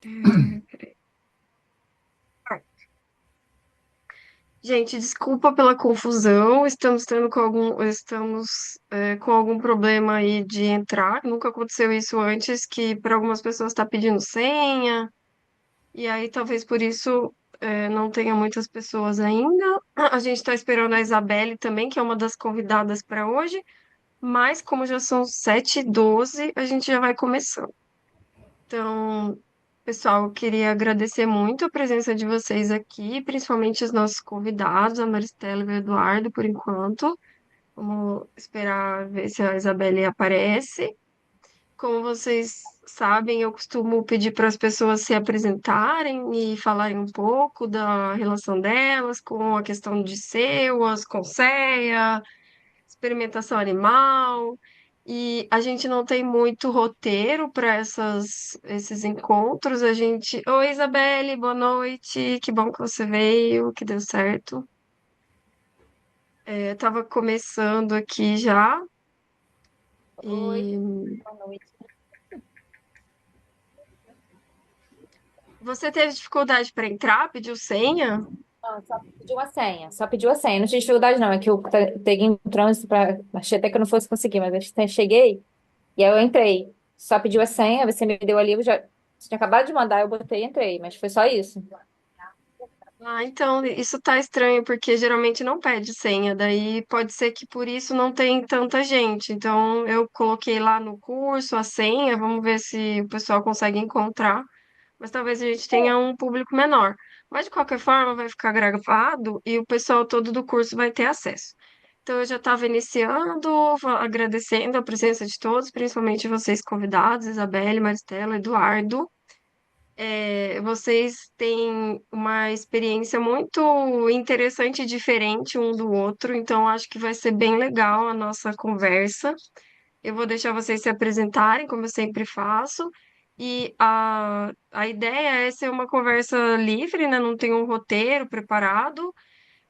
É, Gente, desculpa pela confusão. Estamos com algum problema aí de entrar. Nunca aconteceu isso antes, que para algumas pessoas está pedindo senha, e aí talvez por isso não tenha muitas pessoas ainda. A gente está esperando a Isabelle também, que é uma das convidadas para hoje, mas como já são 7h12, a gente já vai começando. Então, pessoal, eu queria agradecer muito a presença de vocês aqui, principalmente os nossos convidados, a Maristela e o Eduardo, por enquanto. Vamos esperar ver se a Isabelle aparece. Como vocês sabem, eu costumo pedir para as pessoas se apresentarem e falarem um pouco da relação delas com a questão de SEUAS, com CEA, experimentação animal. E a gente não tem muito roteiro para esses encontros. A gente. Oi, Isabelle, boa noite. Que bom que você veio, que deu certo. Estava começando aqui já. Oi, E boa noite. você teve dificuldade para entrar? Pediu senha? Não, só pediu a senha, só pediu a senha. Não tinha dificuldade, não. É que eu peguei um trânsito para. Achei até que eu não fosse conseguir, mas eu cheguei e aí eu entrei. Só pediu a senha, você me deu ali, eu já. Você tinha acabado de mandar, eu botei e entrei, mas foi só isso. Ah, então isso tá estranho, porque geralmente não pede senha, daí pode ser que por isso não tem tanta gente. Então eu coloquei lá no curso a senha, vamos ver se o pessoal consegue encontrar, mas talvez a gente tenha um público menor. Mas de qualquer forma vai ficar gravado e o pessoal todo do curso vai ter acesso. Então eu já estava iniciando, agradecendo a presença de todos, principalmente vocês convidados, Isabelle, Maristela, Eduardo. Vocês têm uma experiência muito interessante e diferente um do outro, então acho que vai ser bem legal a nossa conversa. Eu vou deixar vocês se apresentarem, como eu sempre faço, e a ideia é ser uma conversa livre, né? Não tem um roteiro preparado.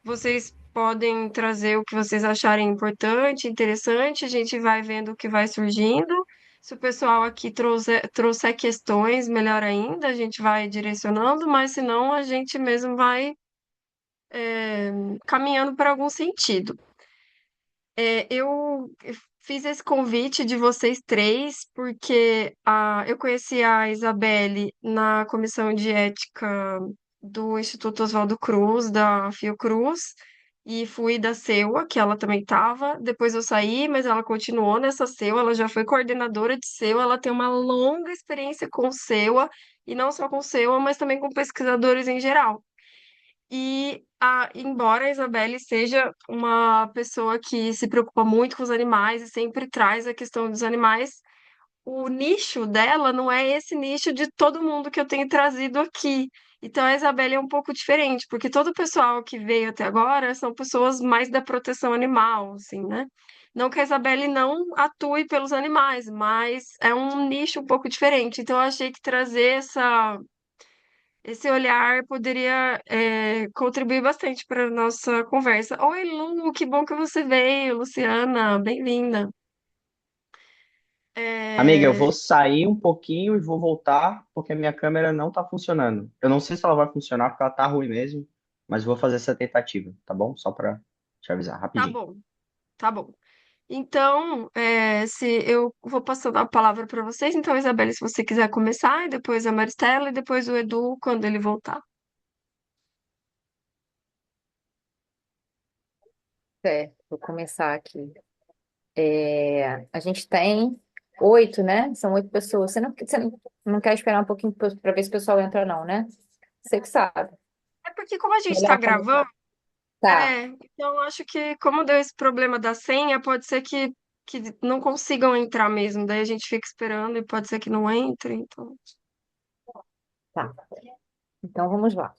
Vocês podem trazer o que vocês acharem importante, interessante, a gente vai vendo o que vai surgindo. Se o pessoal aqui trouxer questões, melhor ainda, a gente vai direcionando, mas se não, a gente mesmo vai caminhando para algum sentido. Eu fiz esse convite de vocês três porque eu conheci a Isabelle na comissão de ética do Instituto Oswaldo Cruz, da Fiocruz, e fui da CEUA, que ela também estava. Depois eu saí, mas ela continuou nessa CEUA, ela já foi coordenadora de CEUA, ela tem uma longa experiência com CEUA, e não só com CEUA, mas também com pesquisadores em geral. Embora a Isabelle seja uma pessoa que se preocupa muito com os animais e sempre traz a questão dos animais, o nicho dela não é esse nicho de todo mundo que eu tenho trazido aqui. Então a Isabelle é um pouco diferente, porque todo o pessoal que veio até agora são pessoas mais da proteção animal, assim, né? Não que a Isabelle não atue pelos animais, mas é um nicho um pouco diferente. Então eu achei que trazer esse olhar poderia contribuir bastante para a nossa conversa. Oi, Lu, que bom que você veio, Luciana, bem-vinda. Amiga, eu É, vou sair um pouquinho e vou voltar porque a minha câmera não tá funcionando. Eu não sei se ela vai funcionar porque ela tá ruim mesmo, mas vou fazer essa tentativa, tá bom? Só pra te avisar tá rapidinho. bom, tá bom. Então, se eu vou passando a palavra para vocês, então, Isabelle, se você quiser começar, e depois a Maristela, e depois o Edu, quando ele voltar. Certo, vou começar aqui. A gente tem 8, né? São 8 pessoas. Você não quer esperar um pouquinho para ver se o pessoal entra, não, né? Você que sabe. É porque como a gente está Melhor gravando, começar. Tá, então acho que como deu esse problema da senha, pode ser que não consigam entrar mesmo. Daí a gente fica esperando e pode ser que não entre. Então, tá. Então vamos lá.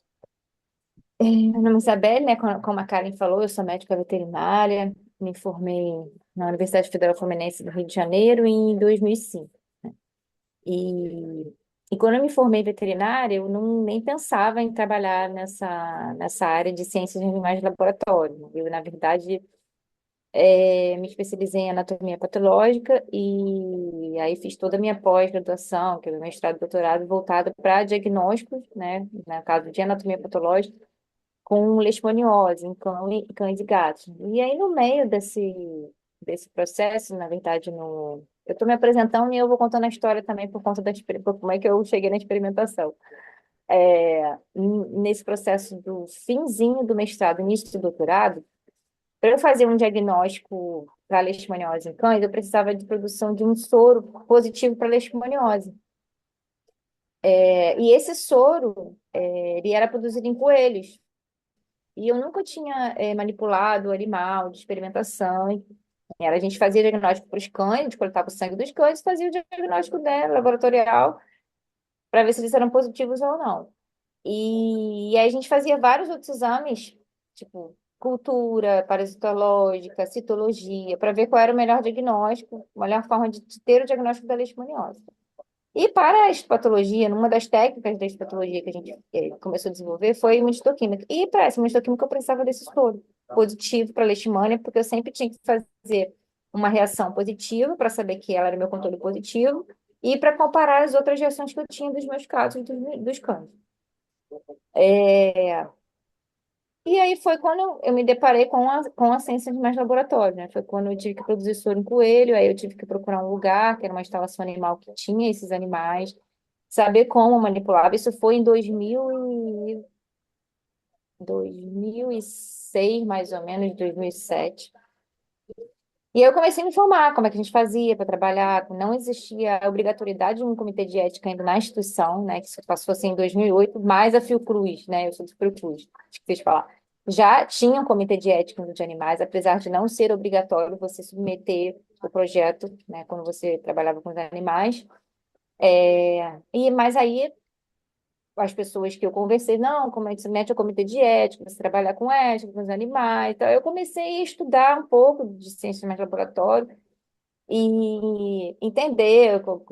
Meu nome é Isabelle, né? Como a Karen falou, eu sou médica veterinária, me formei na Universidade Federal Fluminense do Rio de Janeiro em 2005. E, e quando eu me formei veterinária, eu não, nem pensava em trabalhar nessa área de ciências de animais de laboratório. Eu, na verdade, Me especializei em anatomia patológica e aí fiz toda a minha pós-graduação, que é o mestrado e doutorado, voltado para diagnósticos, né, no caso de anatomia patológica, com leishmaniose em cães e gatos. E aí, no meio desse processo, na verdade, eu estou me apresentando e eu vou contando a história também por conta por como é que eu cheguei na experimentação. Nesse processo do finzinho do mestrado, início do doutorado, para eu fazer um diagnóstico para leishmaniose em cães, eu precisava de produção de um soro positivo para leishmaniose. E esse soro, ele era produzido em coelhos. E eu nunca tinha manipulado o animal de experimentação. A gente fazia diagnóstico para os cães, a gente coletava o sangue dos cães e fazia o diagnóstico dela, laboratorial, para ver se eles eram positivos ou não. E aí a gente fazia vários outros exames, tipo cultura, parasitológica, citologia, para ver qual era o melhor diagnóstico, a melhor forma de ter o diagnóstico da leishmaniose. E para a histopatologia, numa das técnicas da histopatologia que a gente começou a desenvolver foi imunistoquímica. E para essa imunistoquímica eu precisava desse soro positivo para a leishmania, porque eu sempre tinha que fazer uma reação positiva para saber que ela era meu controle positivo e para comparar as outras reações que eu tinha dos meus casos dos cães. É, E aí foi quando eu me deparei com a ciência de mais laboratório, né? Foi quando eu tive que produzir soro em coelho, aí eu tive que procurar um lugar, que era uma instalação animal que tinha esses animais, saber como manipulava. Isso foi em 2006, mais ou menos, 2007. E aí eu comecei a me informar como é que a gente fazia para trabalhar. Não existia a obrigatoriedade de um comitê de ética ainda na instituição, né? Que isso passou assim em 2008, mais a Fiocruz, né? Eu sou do Fiocruz, acho que vocês falar. Já tinha um comitê de ética de animais, apesar de não ser obrigatório você submeter o projeto, né? Quando você trabalhava com os animais. Mas aí as pessoas que eu conversei, não, como é que se mete ao comitê de ética, você trabalhar com ética, com os animais, então eu comecei a estudar um pouco de ciência de laboratório e entender como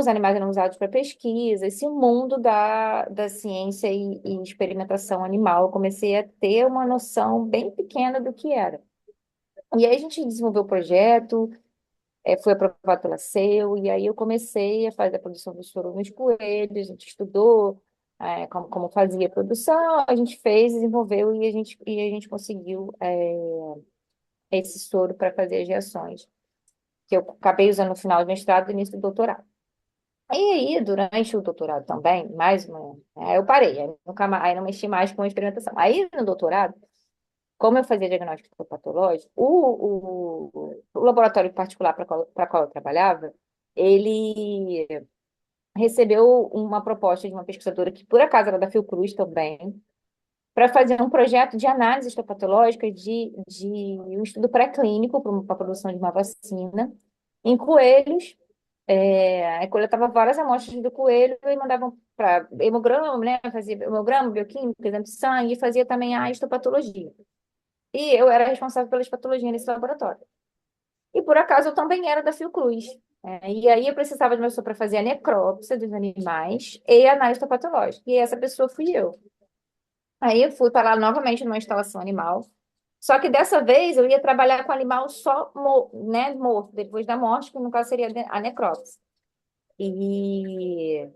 os animais eram usados para pesquisa, esse mundo da ciência e experimentação animal. Eu comecei a ter uma noção bem pequena do que era. E aí a gente desenvolveu o projeto, foi aprovado pela CEU, e aí eu comecei a fazer a produção do soro nos coelhos, a gente estudou como fazia a produção, a gente fez, desenvolveu e a gente conseguiu esse soro para fazer as reações que eu acabei usando no final do mestrado e início do doutorado. E aí, durante o doutorado também, eu parei, aí não mexi mais com a experimentação. Aí, no doutorado, como eu fazia diagnóstico patológico, o laboratório particular para qual eu trabalhava, ele recebeu uma proposta de uma pesquisadora que, por acaso, era da Fiocruz também, para fazer um projeto de análise histopatológica de um estudo pré-clínico para a produção de uma vacina em coelhos. Aí coletava várias amostras do coelho e mandavam para hemograma, né? Fazia hemograma, bioquímica, exame de sangue e fazia também a histopatologia. E eu era responsável pela histopatologia nesse laboratório. E por acaso eu também era da Fiocruz. E aí eu precisava de uma pessoa para fazer a necrópsia dos animais e a análise histopatológica. E essa pessoa fui eu. Aí eu fui para lá novamente numa instalação animal. Só que dessa vez eu ia trabalhar com animal só né, morto, depois da morte, que no caso seria a necrópsia. E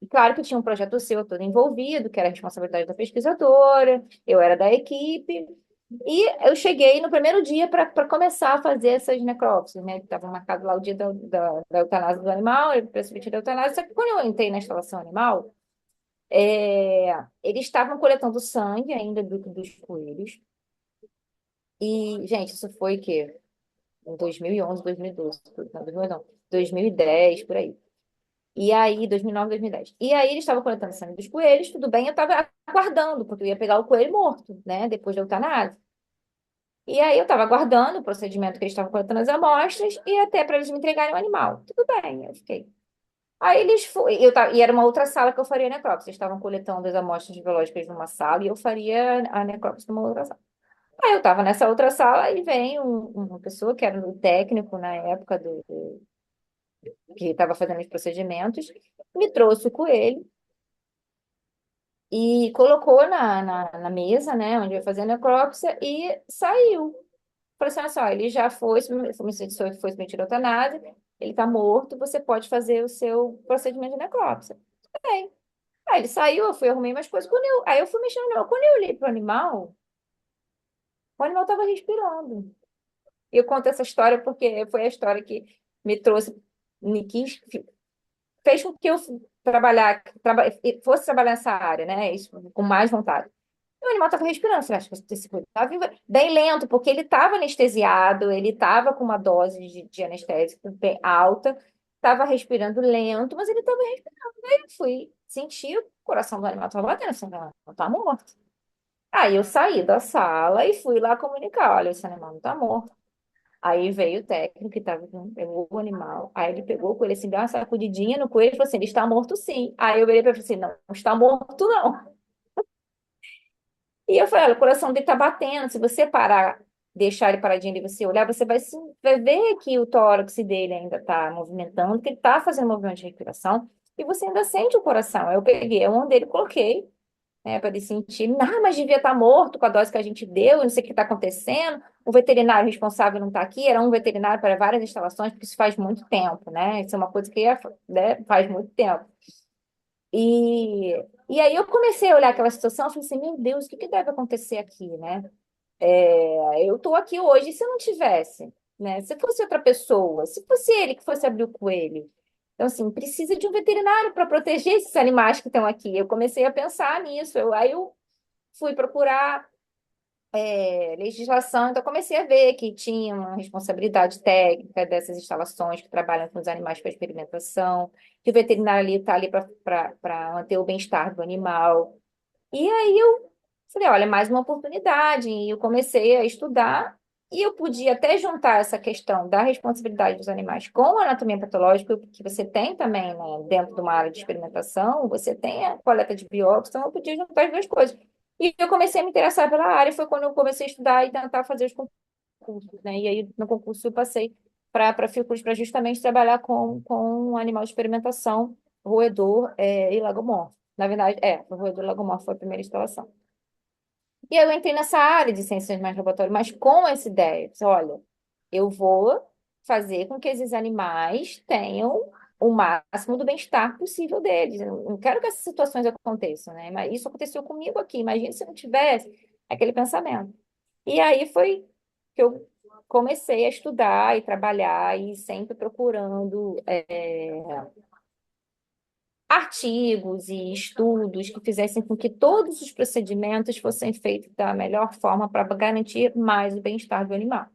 claro que tinha um projeto seu todo envolvido, que era a responsabilidade da pesquisadora, eu era da equipe, e eu cheguei no primeiro dia para começar a fazer essas necrópsias, né? Estava marcado lá o dia da eutanásia do animal, eu prescrevi da eutanásia, só que quando eu entrei na instalação animal, eles estavam coletando sangue ainda dos coelhos, e, gente, isso foi o quê? Em 2011, 2012, não, 2011 não, 2010, por aí. E aí, 2009, 2010. E aí, eles estavam coletando sangue dos coelhos, tudo bem, eu estava aguardando, porque eu ia pegar o coelho morto, né, depois da eutanásia. E aí, eu estava aguardando o procedimento que eles estavam coletando as amostras e até para eles me entregarem o animal. Tudo bem, eu fiquei. Aí, e era uma outra sala que eu faria a necrópsia. Eles estavam coletando as amostras biológicas numa sala e eu faria a necrópsia numa outra sala. Aí, eu estava nessa outra sala e vem uma pessoa que era o técnico na época que estava fazendo os procedimentos, me trouxe o coelho e colocou na mesa, né, onde eu ia fazer a necrópsia, e saiu. Falei assim, olha só, ele já foi submetido à eutanásia, ele está morto, você pode fazer o seu procedimento de necrópsia. Tudo bem. Aí ele saiu, eu fui, arrumei umas coisas. Aí eu fui mexendo no animal. Quando eu olhei pro animal, o animal estava respirando. E eu conto essa história porque foi a história que me trouxe, me quis, fez com que eu fosse trabalhar nessa área, né? Isso, com mais vontade. E o animal estava respirando. Eu falei, acho que esse cuidado estava bem lento, porque ele estava anestesiado, ele estava com uma dose de anestésico bem alta, estava respirando lento, mas ele estava respirando. Aí eu fui sentir o coração do animal estava batendo, assim, não está morto. Aí eu saí da sala e fui lá comunicar, olha, esse animal não está morto. Aí veio o técnico que estava pegou o animal, aí ele pegou o coelho assim, deu uma sacudidinha no coelho e falou assim, ele está morto sim. Aí eu virei para ele e falei assim, não está morto não. E eu falei, olha, o coração dele tá batendo. Se você parar, deixar ele paradinho e você olhar, você vai ver que o tórax dele ainda tá movimentando, que ele tá fazendo movimento de respiração, e você ainda sente o coração. Aí eu peguei a mão dele e coloquei, né, para ele sentir. Ah, mas devia estar morto com a dose que a gente deu, não sei o que está acontecendo. O veterinário responsável não está aqui, era um veterinário para várias instalações, porque isso faz muito tempo, né? Isso é uma coisa que né, faz muito tempo. E, e aí eu comecei a olhar aquela situação e falei assim, meu Deus, o que que deve acontecer aqui, né? Eu estou aqui hoje, e se eu não tivesse, né? Se fosse outra pessoa, se fosse ele que fosse abrir o coelho. Então, assim, precisa de um veterinário para proteger esses animais que estão aqui. Eu comecei a pensar nisso. Aí eu fui procurar legislação, então comecei a ver que tinha uma responsabilidade técnica dessas instalações que trabalham com os animais para experimentação, que o veterinário ali está ali para manter o bem-estar do animal. E aí eu falei, olha, mais uma oportunidade. E eu comecei a estudar e eu podia até juntar essa questão da responsabilidade dos animais com a anatomia patológica, que você tem também, né, dentro de uma área de experimentação, você tem a coleta de biópsia, então eu podia juntar as duas coisas. E eu comecei a me interessar pela área, foi quando eu comecei a estudar e tentar fazer os concursos, né? E aí no concurso eu passei para Fiocruz para justamente trabalhar com um animal de experimentação, roedor e lagomorfo. Na verdade, o roedor lagomorfo foi a primeira instalação. E aí eu entrei nessa área de ciências animais de laboratório, mas com essa ideia, disse, olha, eu vou fazer com que esses animais tenham o máximo do bem-estar possível deles. Eu não quero que essas situações aconteçam, né? Mas isso aconteceu comigo aqui. Imagina se não tivesse aquele pensamento. E aí foi que eu comecei a estudar e trabalhar e sempre procurando artigos e estudos que fizessem com que todos os procedimentos fossem feitos da melhor forma para garantir mais o bem-estar do animal.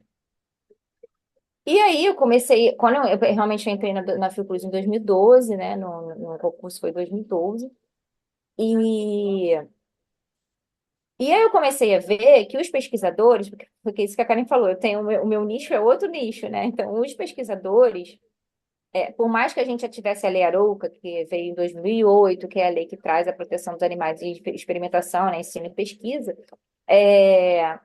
E aí eu comecei, quando eu realmente entrei na Fiocruz em 2012, né, no concurso foi 2012, e, e aí eu comecei a ver que os pesquisadores, porque isso que a Karen falou, eu tenho o meu nicho é outro nicho, né, então os pesquisadores por mais que a gente já tivesse a Lei Arouca, que veio em 2008, que é a lei que traz a proteção dos animais em experimentação, né, ensino e pesquisa, é,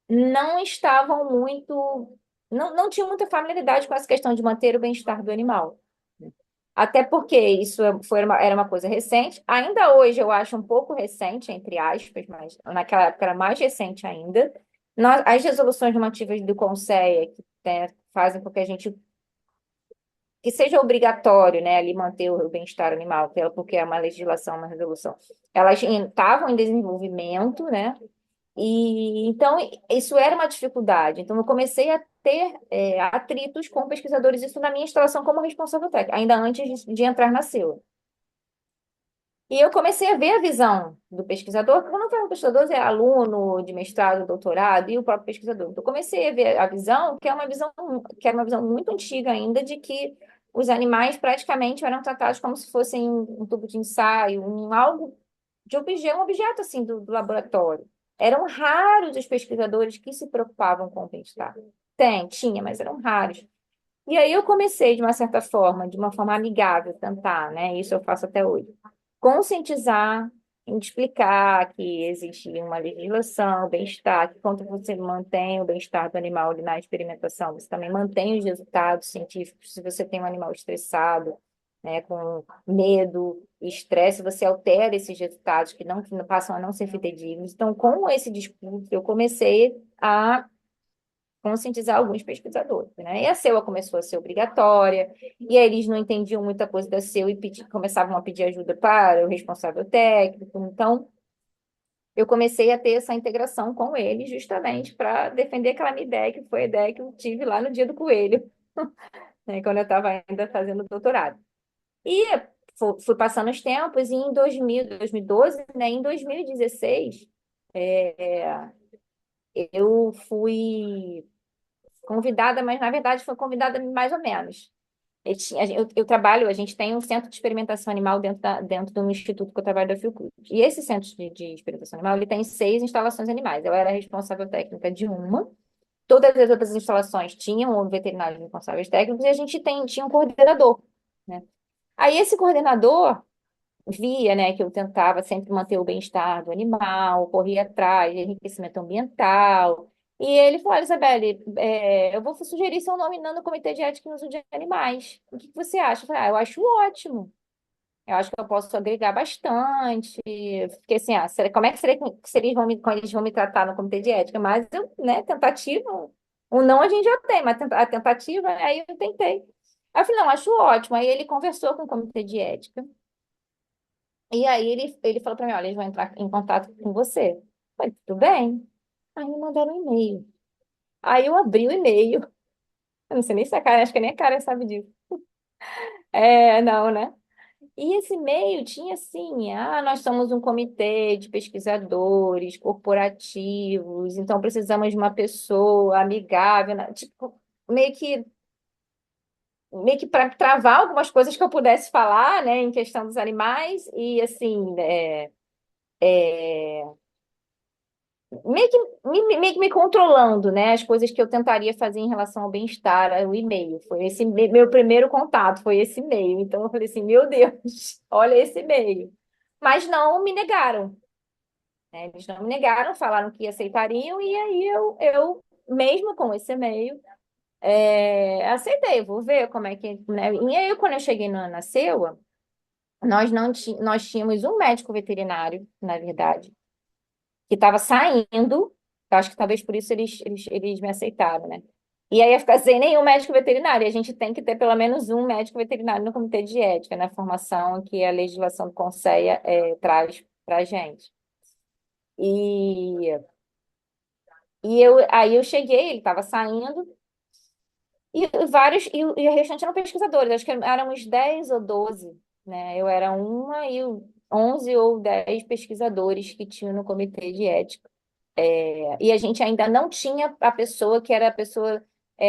não estavam muito, não tinham muita familiaridade com essa questão de manter o bem-estar do animal. Até porque isso era uma coisa recente. Ainda hoje eu acho um pouco recente, entre aspas, mas naquela época era mais recente ainda. As resoluções normativas do Conselho, que fazem com que a gente que seja obrigatório, né, ali manter o bem-estar animal, porque é uma legislação, uma resolução. Elas estavam em desenvolvimento, né? E então isso era uma dificuldade. Então eu comecei a ter atritos com pesquisadores, isso na minha instalação como responsável técnica, ainda antes de entrar na CEU. E eu comecei a ver a visão do pesquisador, porque quando eu falo pesquisador, é aluno de mestrado, doutorado e o próprio pesquisador. Então, eu comecei a ver a visão, que era uma visão muito antiga ainda, de que os animais praticamente eram tratados como se fossem um tubo de ensaio, algo de objeto, um objeto assim do laboratório. Eram raros os pesquisadores que se preocupavam com o bem-estar. Tinha, mas eram raros. E aí eu comecei, de uma certa forma, de uma forma amigável, tentar, né? Isso eu faço até hoje conscientizar, explicar que existe uma legislação, bem-estar, que quando você mantém o bem-estar do animal ali na experimentação, você também mantém os resultados científicos. Se você tem um animal estressado, né, com medo, estresse, você altera esses resultados que não passam a não ser fidedignos. Então, com esse discurso, eu comecei a conscientizar alguns pesquisadores, né? E a SEUA começou a ser obrigatória, e aí eles não entendiam muita coisa da SEUA e começavam a pedir ajuda para o responsável técnico. Então, eu comecei a ter essa integração com eles justamente para defender aquela minha ideia, que foi a ideia que eu tive lá no dia do coelho, né? Quando eu estava ainda fazendo doutorado. E fui passando os tempos, e em 2012, né? Em 2016, eu fui convidada, mas na verdade foi convidada mais ou menos. Eu trabalho, a gente tem um centro de experimentação animal dentro do instituto que eu trabalho da Fiocruz. E esse centro de experimentação animal, ele tem 6 instalações animais. Eu era responsável técnica de uma. Todas as outras instalações tinham um veterinário responsáveis técnicos e a gente tinha um coordenador, né? Aí esse coordenador via, né, que eu tentava sempre manter o bem-estar do animal, corria atrás de enriquecimento ambiental. E ele falou: "Olha, Isabelle, eu vou sugerir seu nome no Comitê de Ética e Uso de Animais. O que que você acha?" Eu falei: "Ah, eu acho ótimo. Eu acho que eu posso agregar bastante." Fiquei assim: "Ah, como é que seria, que como eles vão me tratar no Comitê de Ética?" Mas eu, né, tentativa, o não a gente já tem, mas a tentativa, aí eu tentei. Aí eu falei: "Não, acho ótimo." Aí ele conversou com o Comitê de Ética. E aí ele falou para mim: "Olha, eles vão entrar em contato com você." Eu falei: "Tudo bem." Aí me mandaram um e-mail. Aí eu abri o e-mail. Eu não sei nem se a Karen, acho que nem a Karen sabe disso. Não, né? E esse e-mail tinha assim: nós somos um comitê de pesquisadores corporativos, então precisamos de uma pessoa amigável, né? Tipo, meio que para travar algumas coisas que eu pudesse falar, né, em questão dos animais, e assim, é, meio que me controlando, né? As coisas que eu tentaria fazer em relação ao bem-estar, o e-mail. Foi esse meu primeiro contato, foi esse e-mail. Então eu falei assim: "Meu Deus, olha esse e-mail." Mas não me negaram, né? Eles não me negaram, falaram que aceitariam, e aí eu mesmo com esse e-mail, aceitei. Vou ver como é que, né? E aí, quando eu cheguei na SEUA, nós tínhamos um médico veterinário, na verdade, que estava saindo. Eu acho que talvez por isso eles me aceitaram, né? E aí ia ficar sem nenhum médico veterinário. E a gente tem que ter pelo menos um médico veterinário no comitê de ética, na formação que a legislação do Conselho traz para a gente. E, aí eu cheguei, ele estava saindo, e o restante eram pesquisadores, acho que eram uns 10 ou 12, né? Eu era uma e 11 ou 10 pesquisadores que tinham no comitê de ética. E a gente ainda não tinha a pessoa que era a pessoa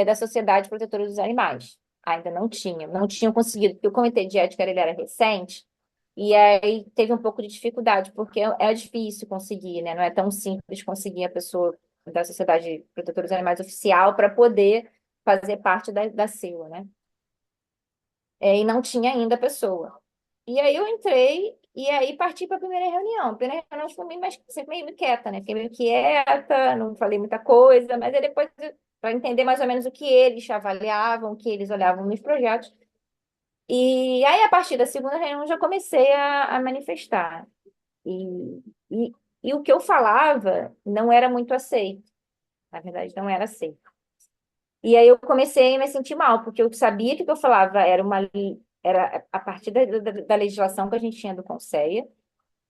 da Sociedade Protetora dos Animais. Ainda não tinham conseguido, porque o Comitê de Ética ele era recente, e aí teve um pouco de dificuldade, porque é difícil conseguir, né? Não é tão simples conseguir a pessoa da Sociedade Protetora dos Animais oficial para poder fazer parte da SEUA, né? E não tinha ainda a pessoa. E aí eu entrei e aí parti para a primeira reunião. A primeira reunião eu fui sempre meio quieta, né? Fiquei meio quieta, não falei muita coisa, mas aí depois, para entender mais ou menos o que eles avaliavam, o que eles olhavam nos projetos. E aí, a partir da segunda reunião, já comecei a manifestar. E, e, e o que eu falava não era muito aceito. Na verdade, não era aceito. E aí eu comecei a me sentir mal, porque eu sabia que o que eu falava era a partir da legislação que a gente tinha do Conselho,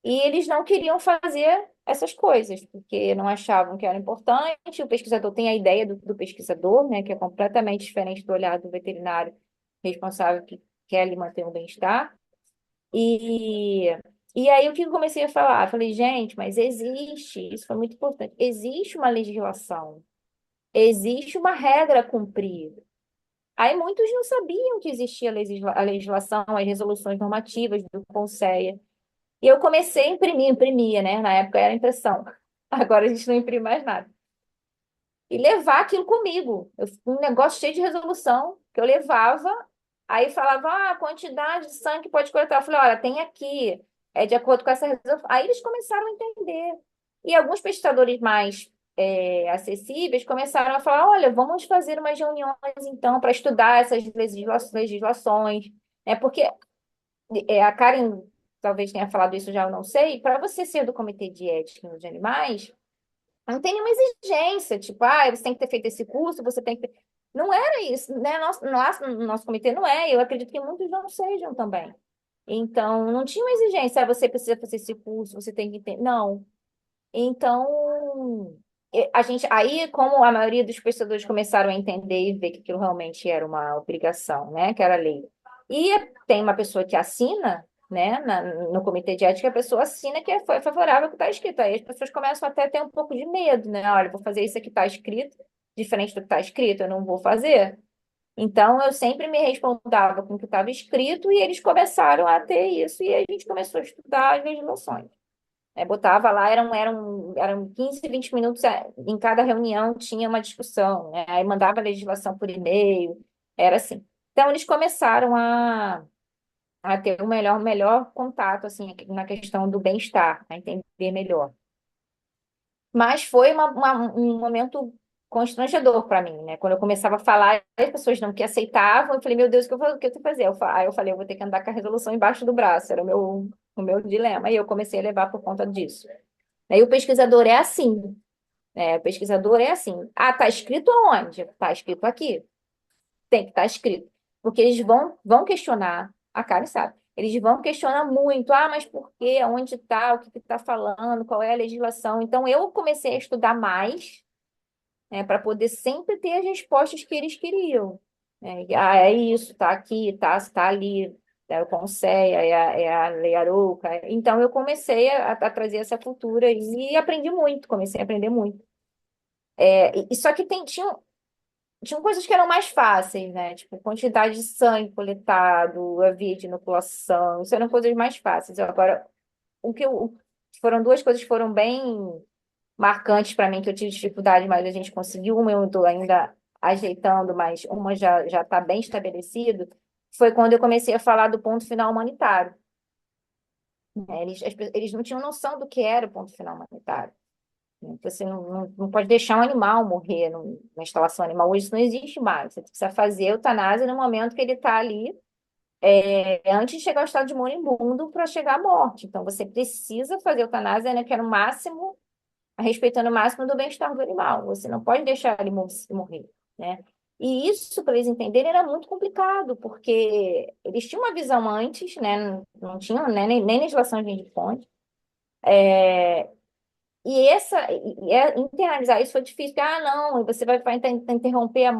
e eles não queriam fazer essas coisas, porque não achavam que era importante. O pesquisador tem a ideia do pesquisador, né, que é completamente diferente do olhar do veterinário responsável que quer ali manter o bem-estar. E, e aí o que eu comecei a falar? Eu falei: "Gente, mas existe, isso foi muito importante, existe uma legislação, existe uma regra a cumprir." Aí muitos não sabiam que existia a legislação, as resoluções normativas do Conselho. E eu comecei a imprimia, né? Na época era impressão. Agora a gente não imprime mais nada. E levar aquilo comigo. Um negócio cheio de resolução que eu levava, aí falava: a quantidade de sangue que pode coletar. Eu falei: "Olha, tem aqui, é de acordo com essa resolução." Aí eles começaram a entender. E alguns pesquisadores mais acessíveis começaram a falar: "Olha, vamos fazer umas reuniões então para estudar essas legislações." Porque a Karen talvez tenha falado isso já, eu não sei. Para você ser do Comitê de Ética de Animais, Não tem nenhuma exigência, tipo, você tem que ter feito esse curso, você tem que ter... Não era isso, né? Nosso comitê não é, eu acredito que muitos não sejam também. Então, não tinha uma exigência, você precisa fazer esse curso, você tem que ter. Não. Então, a gente, aí, como a maioria dos pesquisadores começaram a entender e ver que aquilo realmente era uma obrigação, né, que era lei. E tem uma pessoa que assina, né, no comitê de ética, a pessoa assina que foi favorável ao que está escrito. Aí as pessoas começam até a ter um pouco de medo, né? Olha, vou fazer isso aqui está escrito, diferente do que está escrito, eu não vou fazer. Então, eu sempre me respaldava com o que estava escrito e eles começaram a ter isso e a gente começou a estudar as legislações. Botava lá, eram 15, 20 minutos em cada reunião tinha uma discussão, né? Aí mandava a legislação por e-mail, era assim. Então, eles começaram a ter um melhor contato, assim, na questão do bem-estar, a entender melhor. Mas foi um momento constrangedor para mim, né? Quando eu começava a falar, as pessoas não que aceitavam, eu falei, meu Deus, o que eu tenho que fazer? Aí eu falei, eu vou ter que andar com a resolução embaixo do braço, era o meu dilema, e eu comecei a levar por conta disso. Aí o pesquisador é assim, né? O pesquisador é assim. Ah, tá escrito aonde? Tá escrito aqui. Tem que estar escrito. Porque eles vão questionar, a Karen sabe, eles vão questionar muito. Ah, mas por quê? Onde está? O que está falando? Qual é a legislação? Então, eu comecei a estudar mais, né, para poder sempre ter as respostas que eles queriam. É isso, tá aqui, tá ali, é o Conceia, é a Lei Arouca. Então, eu comecei a trazer essa cultura e aprendi muito, comecei a aprender muito. E só que tinham coisas que eram mais fáceis, né? Tipo, quantidade de sangue coletado, a via de inoculação, isso eram coisas mais fáceis. Agora, foram duas coisas que foram bem marcantes para mim, que eu tive dificuldade, mas a gente conseguiu. Uma eu estou ainda ajeitando, mas uma já está bem estabelecido. Foi quando eu comecei a falar do ponto final humanitário, né? Eles não tinham noção do que era o ponto final humanitário. Você não pode deixar um animal morrer na instalação animal. Hoje isso não existe mais. Você precisa fazer eutanásia no momento que ele está ali, antes de chegar ao estado de moribundo para chegar à morte. Então, você precisa fazer eutanásia, né, que é no máximo, respeitando o máximo do bem-estar do animal. Você não pode deixar ele morrer, né? E isso, para eles entenderem, era muito complicado, porque eles tinham uma visão antes, né? Não tinham, né, nem legislação de endpoint. E internalizar isso foi difícil. Porque, não, você vai interromper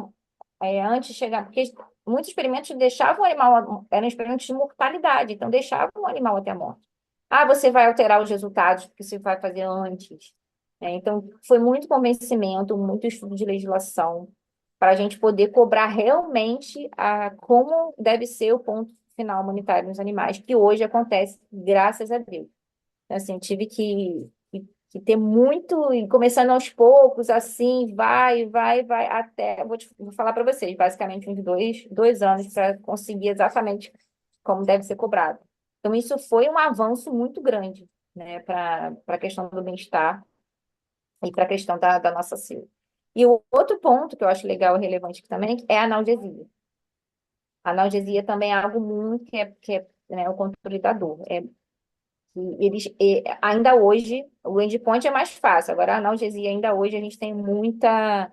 antes de chegar, porque muitos experimentos deixavam o animal, eram experimentos de mortalidade, então deixavam o animal até a morte. Ah, você vai alterar os resultados porque você vai fazer antes. Então, foi muito convencimento, muito estudo de legislação, para a gente poder cobrar realmente como deve ser o ponto final humanitário nos animais, que hoje acontece, graças a Deus. Então, assim, eu tive que ter muito, e começando aos poucos, assim, vai, até, vou falar para vocês, basicamente uns dois anos para conseguir exatamente como deve ser cobrado. Então, isso foi um avanço muito grande, né, para a questão do bem-estar e para a questão da nossa saúde. E o outro ponto que eu acho legal e relevante aqui também é a analgesia. A analgesia também é algo muito que é, né, o controle da dor. Ainda hoje, o endpoint é mais fácil. Agora, a analgesia, ainda hoje, a gente tem muita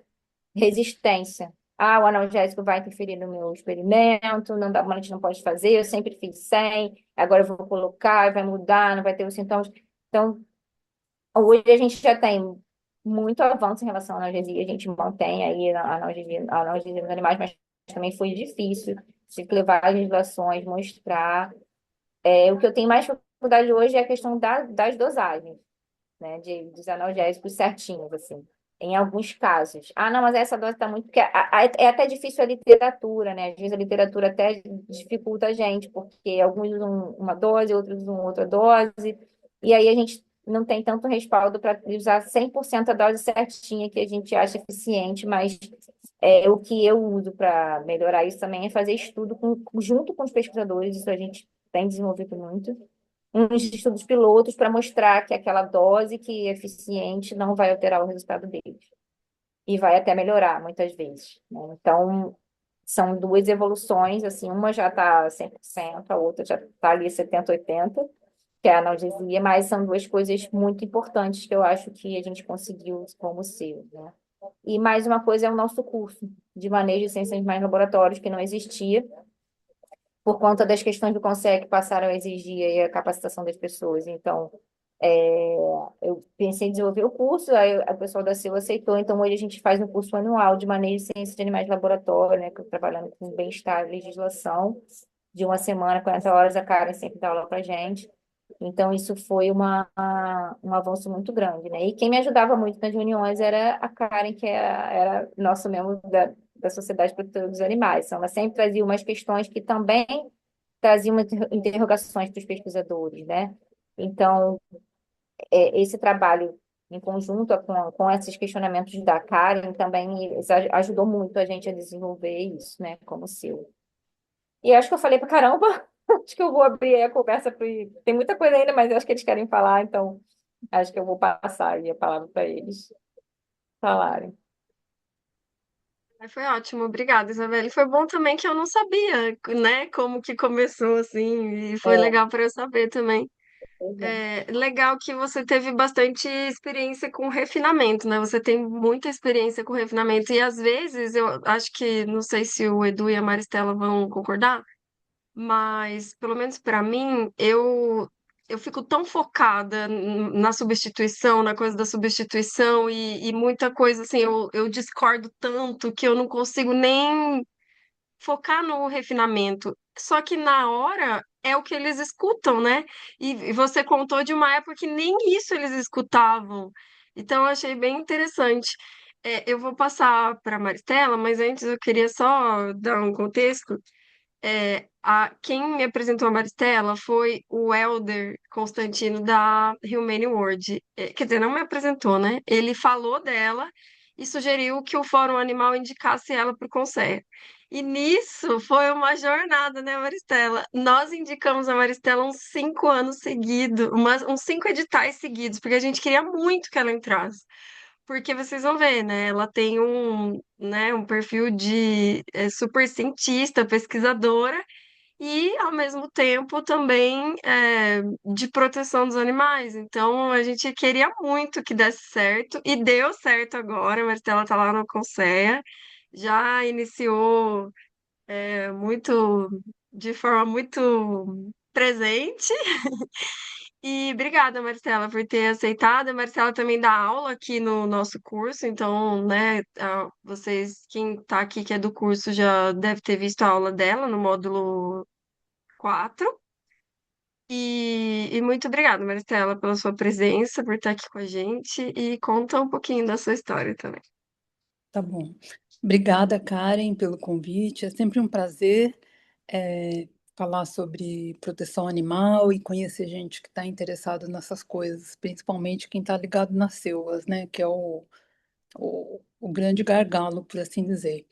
resistência. Ah, o analgésico vai interferir no meu experimento, não dá, a gente não pode fazer, eu sempre fiz sem, agora eu vou colocar, vai mudar, não vai ter os sintomas. Então, hoje a gente já tem muito avanço em relação à analgesia, a gente mantém aí a analgesia nos animais, mas também foi difícil de levar as legislações, mostrar. O que eu tenho mais dificuldade hoje é a questão das dosagens, né, dos analgésicos certinhos, assim, em alguns casos. Ah, não, mas essa dose está muito... Porque é até difícil a literatura, né? Às vezes a literatura até dificulta a gente, porque alguns usam uma dose, outros usam outra dose, e aí a gente não tem tanto respaldo para usar 100% a dose certinha que a gente acha eficiente, mas o que eu uso para melhorar isso também é fazer estudo junto com os pesquisadores, isso a gente tem desenvolvido muito uns estudos pilotos para mostrar que aquela dose que é eficiente não vai alterar o resultado deles. E vai até melhorar, muitas vezes, né? Então, são duas evoluções, assim, uma já está 100%, a outra já está ali 70, 80%, que é a analgesia, mas são duas coisas muito importantes que eu acho que a gente conseguiu como seu, né? E mais uma coisa é o nosso curso de manejo de ciências animais em laboratórios, que não existia, por conta das questões do CONSEC que passaram a exigir aí a capacitação das pessoas. Então, é, eu pensei em desenvolver o curso, aí a pessoa da CEU aceitou, então hoje a gente faz um curso anual de manejo de ciências de animais de laboratório, né, que eu trabalhando com bem-estar e legislação, de uma semana, 40 horas, a Karen sempre dá aula pra gente. Então, isso foi um avanço muito grande, né? E quem me ajudava muito nas reuniões era a Karen, que era nosso membro da Sociedade Protetora dos Animais. Então, ela sempre trazia umas questões que também traziam umas interrogações para os pesquisadores, né? Então, esse trabalho em conjunto com esses questionamentos da Karen também ajudou muito a gente a desenvolver isso, né? Como seu. E acho que eu falei pra caramba. Acho que eu vou abrir aí a conversa para. Tem muita coisa ainda, mas eu acho que eles querem falar, então acho que eu vou passar aí a palavra para eles falarem. Aí foi ótimo, obrigada, Isabelle. Foi bom também que eu não sabia, né, como que começou assim, e foi É, legal para eu saber também. pois é. É legal que você teve bastante experiência com refinamento, né? Você tem muita experiência com refinamento e às vezes eu acho que, não sei se o Edu e a Maristela vão concordar, mas pelo menos para mim, eu fico tão focada na substituição, na coisa da substituição e muita coisa assim, eu discordo tanto que eu não consigo nem focar no refinamento. Só que na hora é o que eles escutam, né? E você contou de uma época que nem isso eles escutavam. Então eu achei bem interessante. É, eu vou passar para a Maristela, mas antes eu queria só dar um contexto. Quem me apresentou a Maristela foi o Elder Constantino da Humane World. Quer dizer, não me apresentou, né? Ele falou dela e sugeriu que o Fórum Animal indicasse ela para o Conselho. E nisso foi uma jornada, né, Maristela? Nós indicamos a Maristela uns 5 anos seguidos, uns 5 editais seguidos, porque a gente queria muito que ela entrasse. Porque vocês vão ver, né? Ela tem um perfil de super cientista, pesquisadora, e ao mesmo tempo também de proteção dos animais. Então a gente queria muito que desse certo, e deu certo agora. A Maristela está lá no Conceia, já iniciou muito de forma muito presente. E obrigada, Marcela, por ter aceitado. A Marcela também dá aula aqui no nosso curso, então, né, vocês, quem está aqui que é do curso já deve ter visto a aula dela no módulo 4. E muito obrigada, Marcela, pela sua presença, por estar aqui com a gente e conta um pouquinho da sua história também. Tá bom. Obrigada, Karen, pelo convite. É sempre um prazer falar sobre proteção animal e conhecer gente que está interessado nessas coisas, principalmente quem está ligado nas SEUAS, né, que é o grande gargalo, por assim dizer.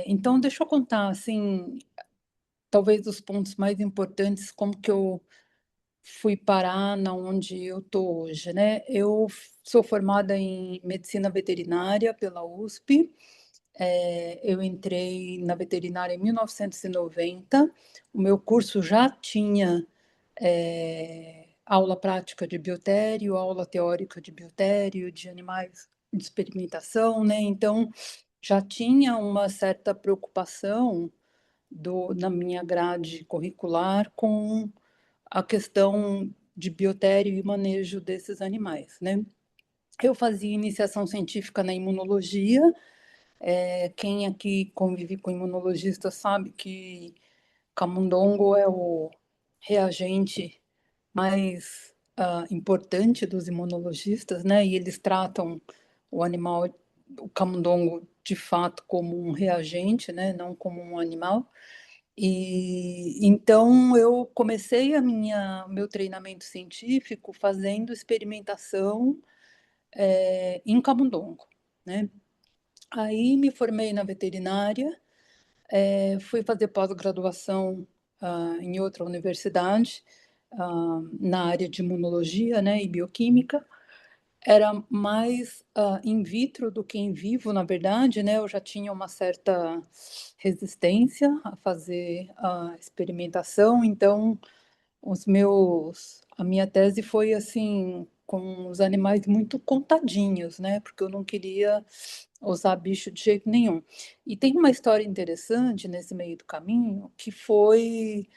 Então, deixa eu contar, assim, talvez os pontos mais importantes, como que eu fui parar na onde eu tô hoje, né? Eu sou formada em medicina veterinária pela USP. Eu entrei na veterinária em 1990. O meu curso já tinha aula prática de biotério, aula teórica de biotério, de animais de experimentação, né? Então, já tinha uma certa preocupação na minha grade curricular com a questão de biotério e manejo desses animais, né? Eu fazia iniciação científica na imunologia. Quem aqui convive com imunologista sabe que camundongo é o reagente mais importante dos imunologistas, né? E eles tratam o animal, o camundongo, de fato, como um reagente, né? Não como um animal. E então eu comecei meu treinamento científico fazendo experimentação em camundongo, né? Aí me formei na veterinária, fui fazer pós-graduação em outra universidade, na área de imunologia, né, e bioquímica. Era mais in vitro do que in vivo, na verdade, né? Eu já tinha uma certa resistência a fazer a experimentação, então a minha tese foi assim, com os animais muito contadinhos, né? Porque eu não queria usar bicho de jeito nenhum. E tem uma história interessante nesse meio do caminho, que foi,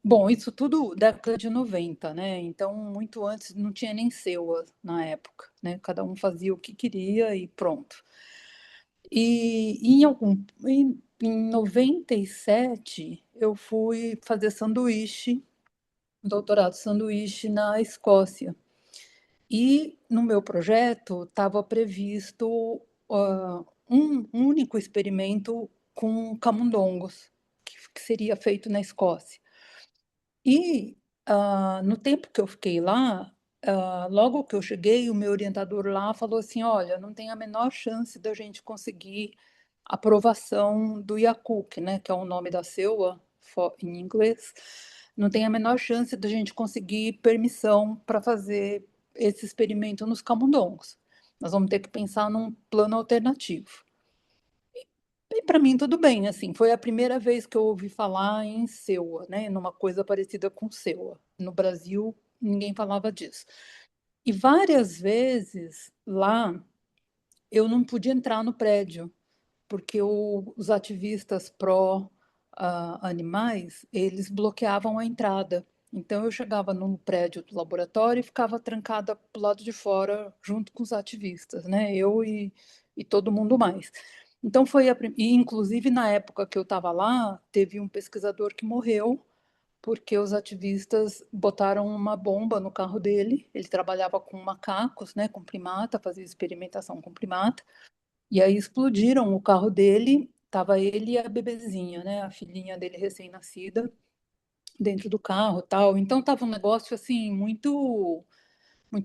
bom, isso tudo década de 90, né? Então, muito antes não tinha nem SEUA na época, né? Cada um fazia o que queria e pronto. Em 97, eu fui fazer sanduíche, doutorado sanduíche na Escócia. E no meu projeto estava previsto um único experimento com camundongos, que seria feito na Escócia. E no tempo que eu fiquei lá, logo que eu cheguei, o meu orientador lá falou assim: olha, não tem a menor chance da gente conseguir aprovação do Yakuc, né, que é o nome da CEUA em inglês. Não tem a menor chance da gente conseguir permissão para fazer esse experimento nos camundongos. Nós vamos ter que pensar num plano alternativo. E para mim tudo bem, assim, foi a primeira vez que eu ouvi falar em SEUA, né, numa coisa parecida com SEUA. No Brasil, ninguém falava disso. E várias vezes lá eu não podia entrar no prédio, porque os ativistas pró-animais, eles bloqueavam a entrada. Então eu chegava num prédio do laboratório e ficava trancada para o lado de fora junto com os ativistas, né? Eu e todo mundo mais. Então e inclusive na época que eu estava lá, teve um pesquisador que morreu porque os ativistas botaram uma bomba no carro dele. Ele trabalhava com macacos, né, com primata, fazia experimentação com primata. E aí explodiram o carro dele, tava ele e a bebezinha, né, a filhinha dele recém-nascida, dentro do carro, tal. Então tava um negócio assim muito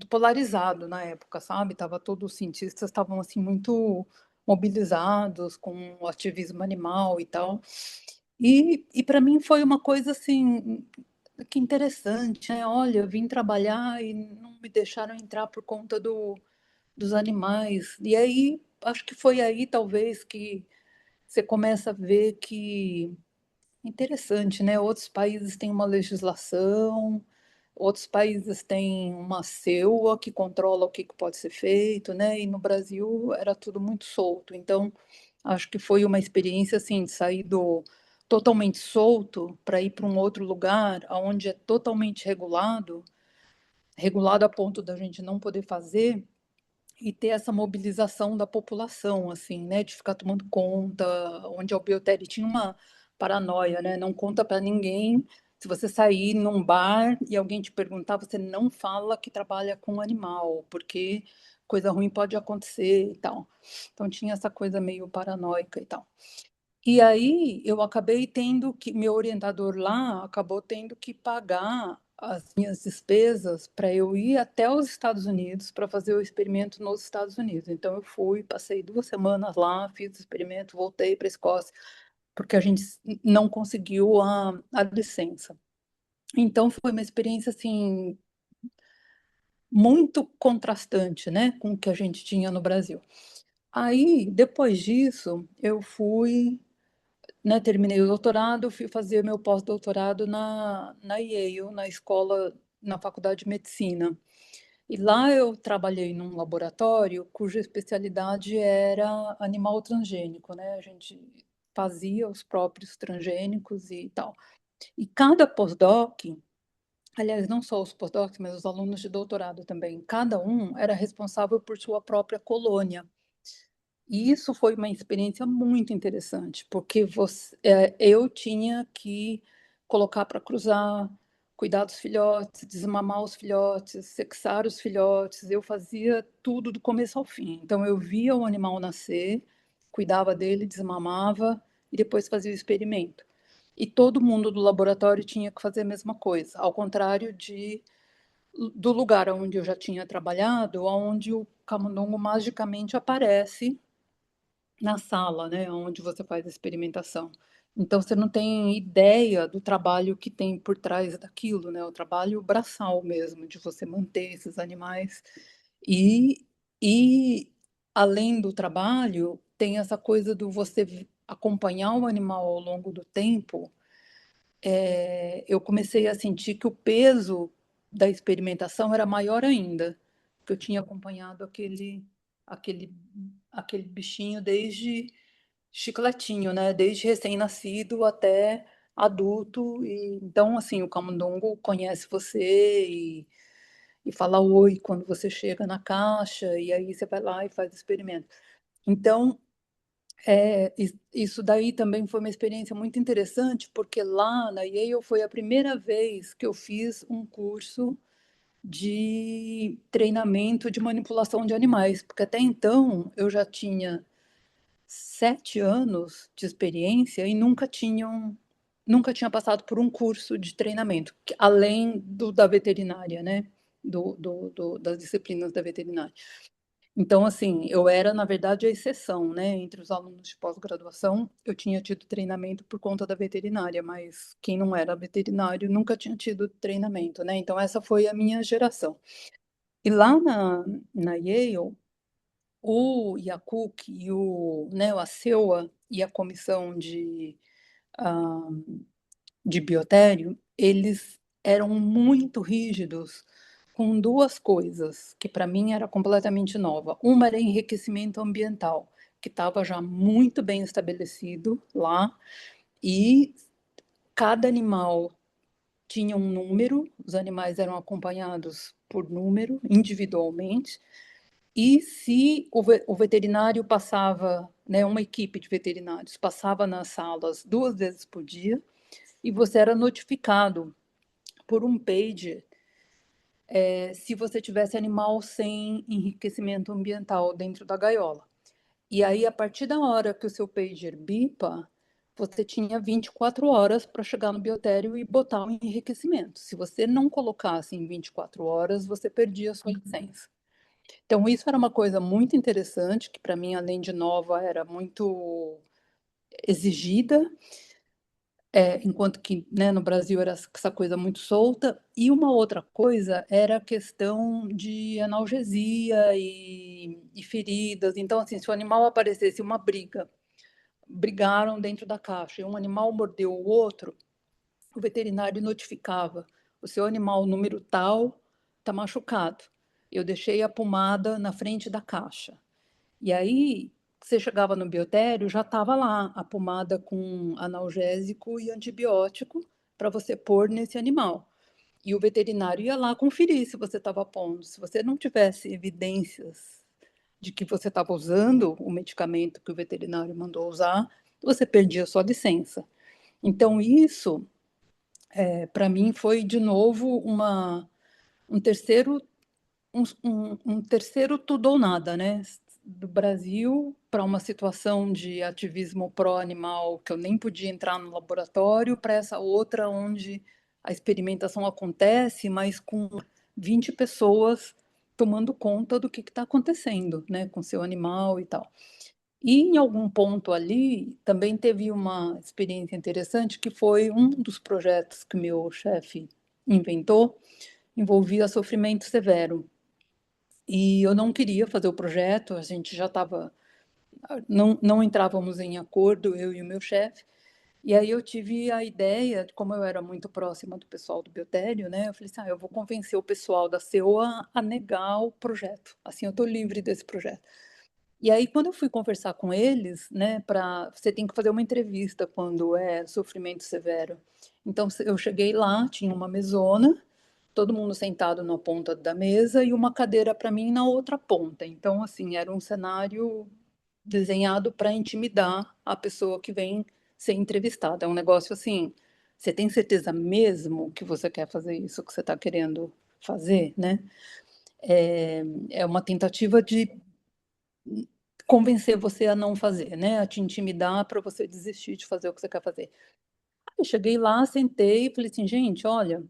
polarizado na época, sabe? Tava todos os cientistas estavam assim muito mobilizados com o ativismo animal e tal. E para mim foi uma coisa assim que interessante, né? Olha, eu vim trabalhar e não me deixaram entrar por conta dos animais. E aí, acho que foi aí talvez que você começa a ver que interessante, né? Outros países têm uma legislação, outros países têm uma CEUA que controla o que pode ser feito, né? E no Brasil era tudo muito solto. Então, acho que foi uma experiência assim de sair do totalmente solto para ir para um outro lugar onde é totalmente regulado a ponto da gente não poder fazer e ter essa mobilização da população, assim, né, de ficar tomando conta, onde a Biotério tinha uma paranoia, né, não conta para ninguém. Se você sair num bar e alguém te perguntar, você não fala que trabalha com animal, porque coisa ruim pode acontecer e tal. Então tinha essa coisa meio paranoica e tal. E aí eu acabei tendo que, meu orientador lá acabou tendo que pagar as minhas despesas para eu ir até os Estados Unidos para fazer o experimento nos Estados Unidos. Então eu fui, passei 2 semanas lá, fiz o experimento, voltei para a Escócia, porque a gente não conseguiu a licença. Então foi uma experiência assim muito contrastante, né, com o que a gente tinha no Brasil. Aí, depois disso, eu fui, né, terminei o doutorado, fui fazer meu pós-doutorado na Yale, na escola, na faculdade de medicina. E lá eu trabalhei num laboratório cuja especialidade era animal transgênico, né? A gente fazia os próprios transgênicos e tal. E cada pós-doc, aliás, não só os pós-docs, mas os alunos de doutorado também, cada um era responsável por sua própria colônia. E isso foi uma experiência muito interessante, porque eu tinha que colocar para cruzar, cuidar dos filhotes, desmamar os filhotes, sexar os filhotes. Eu fazia tudo do começo ao fim. Então, eu via o animal nascer, cuidava dele, desmamava e depois fazia o experimento. E todo mundo do laboratório tinha que fazer a mesma coisa, ao contrário do lugar onde eu já tinha trabalhado, onde o camundongo magicamente aparece na sala, né, onde você faz a experimentação. Então você não tem ideia do trabalho que tem por trás daquilo, né, o trabalho braçal mesmo, de você manter esses animais. E além do trabalho, tem essa coisa do você acompanhar o animal ao longo do tempo, eu comecei a sentir que o peso da experimentação era maior ainda, porque eu tinha acompanhado aquele, aquele bichinho desde chicletinho, né? Desde recém-nascido até adulto. E, então, assim, o camundongo conhece você e fala oi quando você chega na caixa, e aí você vai lá e faz o experimento. Então, isso daí também foi uma experiência muito interessante, porque lá na Yale foi a primeira vez que eu fiz um curso de treinamento de manipulação de animais, porque até então eu já tinha 7 anos de experiência e nunca tinha passado por um curso de treinamento, além da veterinária, né? Das disciplinas da veterinária. Então, assim, eu era, na verdade, a exceção, né? Entre os alunos de pós-graduação, eu tinha tido treinamento por conta da veterinária, mas quem não era veterinário nunca tinha tido treinamento, né? Então, essa foi a minha geração. E lá na Yale, o Yakuk e a CEUA e a comissão ah, de biotério, eles eram muito rígidos com duas coisas que para mim era completamente nova. Uma era enriquecimento ambiental, que estava já muito bem estabelecido lá, e cada animal tinha um número, os animais eram acompanhados por número, individualmente, e se o veterinário passava, né, uma equipe de veterinários passava nas salas 2 vezes por dia, e você era notificado por um pager se você tivesse animal sem enriquecimento ambiental dentro da gaiola. E aí, a partir da hora que o seu pager bipa, você tinha 24 horas para chegar no biotério e botar o enriquecimento. Se você não colocasse em 24 horas, você perdia a sua licença. Então, isso era uma coisa muito interessante, que para mim, além de nova, era muito exigida, enquanto que, né, no Brasil era essa coisa muito solta. E uma outra coisa era a questão de analgesia e feridas. Então, assim, se o animal aparecesse uma brigaram dentro da caixa e um animal mordeu o outro, o veterinário notificava: o seu animal número tal está machucado. Eu deixei a pomada na frente da caixa. E aí, você chegava no biotério, já estava lá a pomada com analgésico e antibiótico para você pôr nesse animal. E o veterinário ia lá conferir se você estava pondo. Se você não tivesse evidências de que você estava usando o medicamento que o veterinário mandou usar, você perdia sua licença. Então, isso, para mim, foi de novo um terceiro um terceiro tudo ou nada, né? Do Brasil para uma situação de ativismo pró-animal que eu nem podia entrar no laboratório, para essa outra onde a experimentação acontece, mas com 20 pessoas tomando conta do que está acontecendo, né, com seu animal e tal. E em algum ponto ali também teve uma experiência interessante que foi um dos projetos que meu chefe inventou, envolvia sofrimento severo. E eu não queria fazer o projeto, a gente já estava. Não entrávamos em acordo, eu e o meu chefe. E aí eu tive a ideia, como eu era muito próxima do pessoal do Biotério, né? Eu falei assim: eu vou convencer o pessoal da CEOA a negar o projeto. Assim, eu estou livre desse projeto. E aí, quando eu fui conversar com eles, né, você tem que fazer uma entrevista quando é sofrimento severo. Então, eu cheguei lá, tinha uma mesona, todo mundo sentado na ponta da mesa e uma cadeira para mim na outra ponta. Então, assim, era um cenário desenhado para intimidar a pessoa que vem ser entrevistada. É um negócio assim, você tem certeza mesmo que você quer fazer isso que você está querendo fazer, né? É uma tentativa de convencer você a não fazer, né? A te intimidar para você desistir de fazer o que você quer fazer. Eu cheguei lá, sentei e falei assim, gente, olha,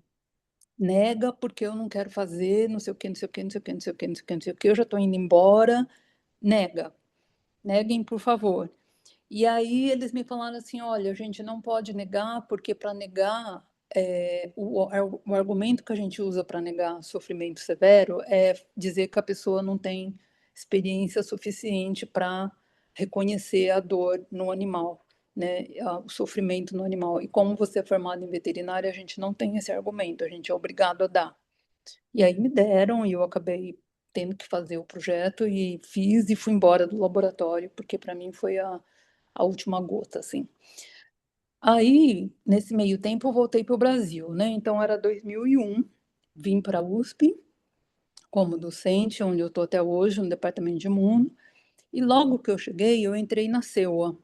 nega porque eu não quero fazer, não sei o que, não sei o que, não sei o que, não sei o que, não sei o que, não sei o que, eu já estou indo embora, nega, neguem, por favor. E aí eles me falaram assim, olha, a gente não pode negar, porque para negar, o argumento que a gente usa para negar sofrimento severo é dizer que a pessoa não tem experiência suficiente para reconhecer a dor no animal. né, o sofrimento no animal. E como você é formado em veterinária, a gente não tem esse argumento, a gente é obrigado a dar. E aí me deram e eu acabei tendo que fazer o projeto e fiz e fui embora do laboratório, porque para mim foi a última gota, assim. Aí, nesse meio tempo, eu voltei para o Brasil, né? Então era 2001, vim para a USP como docente, onde eu estou até hoje, no departamento de imuno. E logo que eu cheguei, eu entrei na CEUA.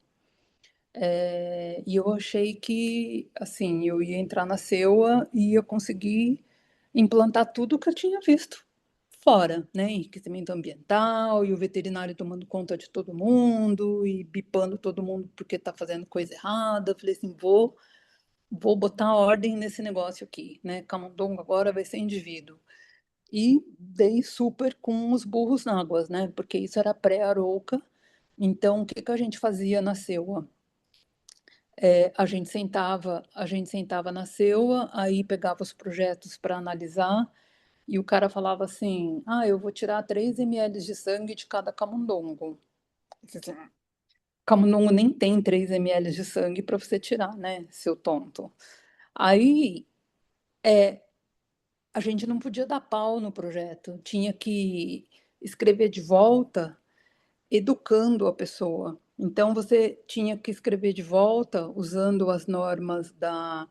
E eu achei que, assim, eu ia entrar na CEUA e ia conseguir implantar tudo que eu tinha visto fora, né? Enriquecimento ambiental e o veterinário tomando conta de todo mundo e bipando todo mundo porque está fazendo coisa errada. Eu falei assim, vou botar ordem nesse negócio aqui, né? Camundongo agora vai ser indivíduo. E dei super com os burros na água, né? Porque isso era pré-Arouca. Então, o que que a gente fazia na CEUA? A gente sentava na CEUA, aí pegava os projetos para analisar, e o cara falava assim: ah, eu vou tirar 3 ml de sangue de cada camundongo. Camundongo nem tem 3 ml de sangue para você tirar, né, seu tonto? Aí a gente não podia dar pau no projeto, tinha que escrever de volta educando a pessoa. Então, você tinha que escrever de volta usando as normas da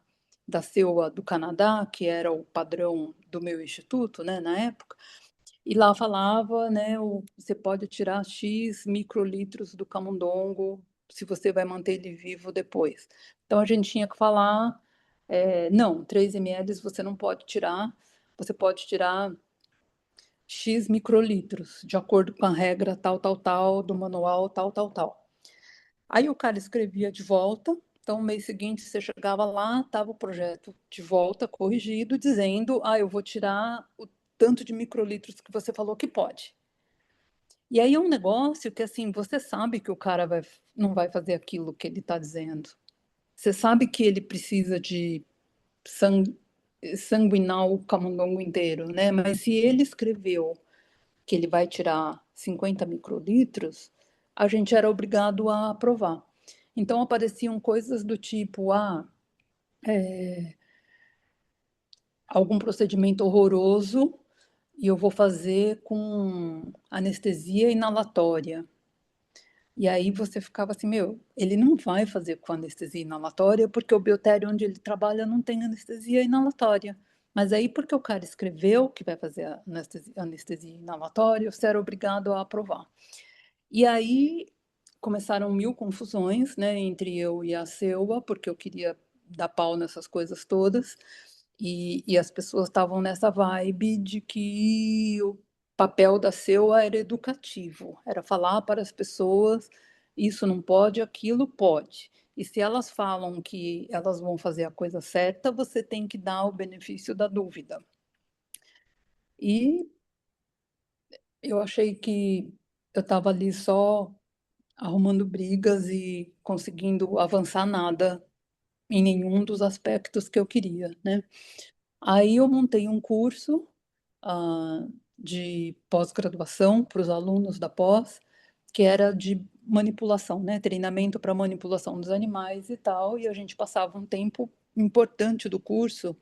CEUA do Canadá, que era o padrão do meu instituto, né, na época, e lá falava, né, você pode tirar X microlitros do camundongo se você vai manter ele vivo depois. Então, a gente tinha que falar, não, 3 ml você não pode tirar, você pode tirar X microlitros, de acordo com a regra tal, do manual tal. Aí o cara escrevia de volta, então no mês seguinte você chegava lá, estava o projeto de volta, corrigido, dizendo, eu vou tirar o tanto de microlitros que você falou que pode. E aí é um negócio que, assim, você sabe que o cara não vai fazer aquilo que ele está dizendo. Você sabe que ele precisa de sanguinar o camundongo inteiro, né? Mas se ele escreveu que ele vai tirar 50 microlitros, a gente era obrigado a aprovar. Então apareciam coisas do tipo, algum procedimento horroroso e eu vou fazer com anestesia inalatória. E aí você ficava assim, ele não vai fazer com anestesia inalatória porque o biotério onde ele trabalha não tem anestesia inalatória. Mas aí porque o cara escreveu que vai fazer a anestesia inalatória, você era obrigado a aprovar. E aí começaram mil confusões, né, entre eu e a CEUA, porque eu queria dar pau nessas coisas todas, e as pessoas estavam nessa vibe de que o papel da CEUA era educativo, era falar para as pessoas, isso não pode, aquilo pode. E se elas falam que elas vão fazer a coisa certa, você tem que dar o benefício da dúvida. E eu achei que eu estava ali só arrumando brigas e conseguindo avançar nada em nenhum dos aspectos que eu queria, né? Aí eu montei um curso de pós-graduação para os alunos da pós, que era de manipulação, né? Treinamento para manipulação dos animais e tal, e a gente passava um tempo importante do curso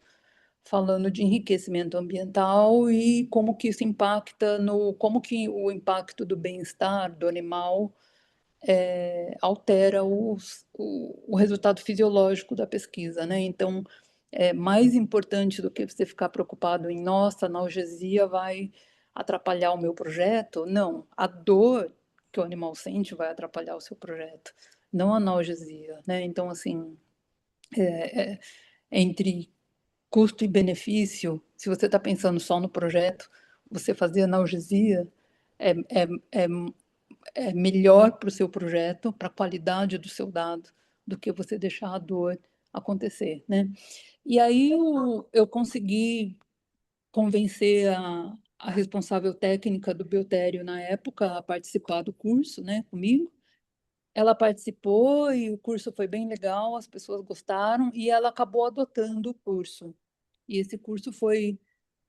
falando de enriquecimento ambiental e como que isso impacta como que o impacto do bem-estar do animal altera o resultado fisiológico da pesquisa, né? Então, é mais importante do que você ficar preocupado em, nossa, a analgesia vai atrapalhar o meu projeto. Não, a dor que o animal sente vai atrapalhar o seu projeto, não a analgesia, né? Então, assim, entre custo e benefício, se você está pensando só no projeto, você fazer analgesia é, é, é é melhor para o seu projeto, para a qualidade do seu dado, do que você deixar a dor acontecer, né? E aí eu consegui convencer a responsável técnica do Biotério na época a participar do curso, né, comigo. Ela participou e o curso foi bem legal, as pessoas gostaram e ela acabou adotando o curso. E esse curso foi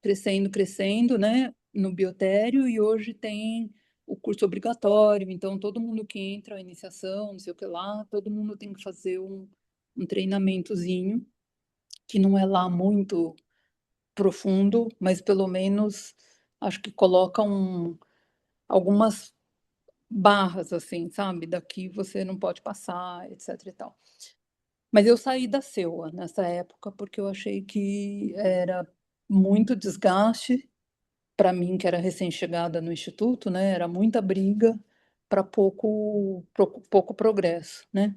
crescendo, né, no Biotério e hoje tem o curso obrigatório, então todo mundo que entra, a iniciação, não sei o que lá, todo mundo tem que fazer um treinamentozinho, que não é lá muito profundo, mas pelo menos acho que coloca algumas barras, assim, sabe? Daqui você não pode passar, etc e tal. Mas eu saí da CEUA nessa época porque eu achei que era muito desgaste para mim, que era recém-chegada no instituto, né? Era muita briga para pouco progresso, né?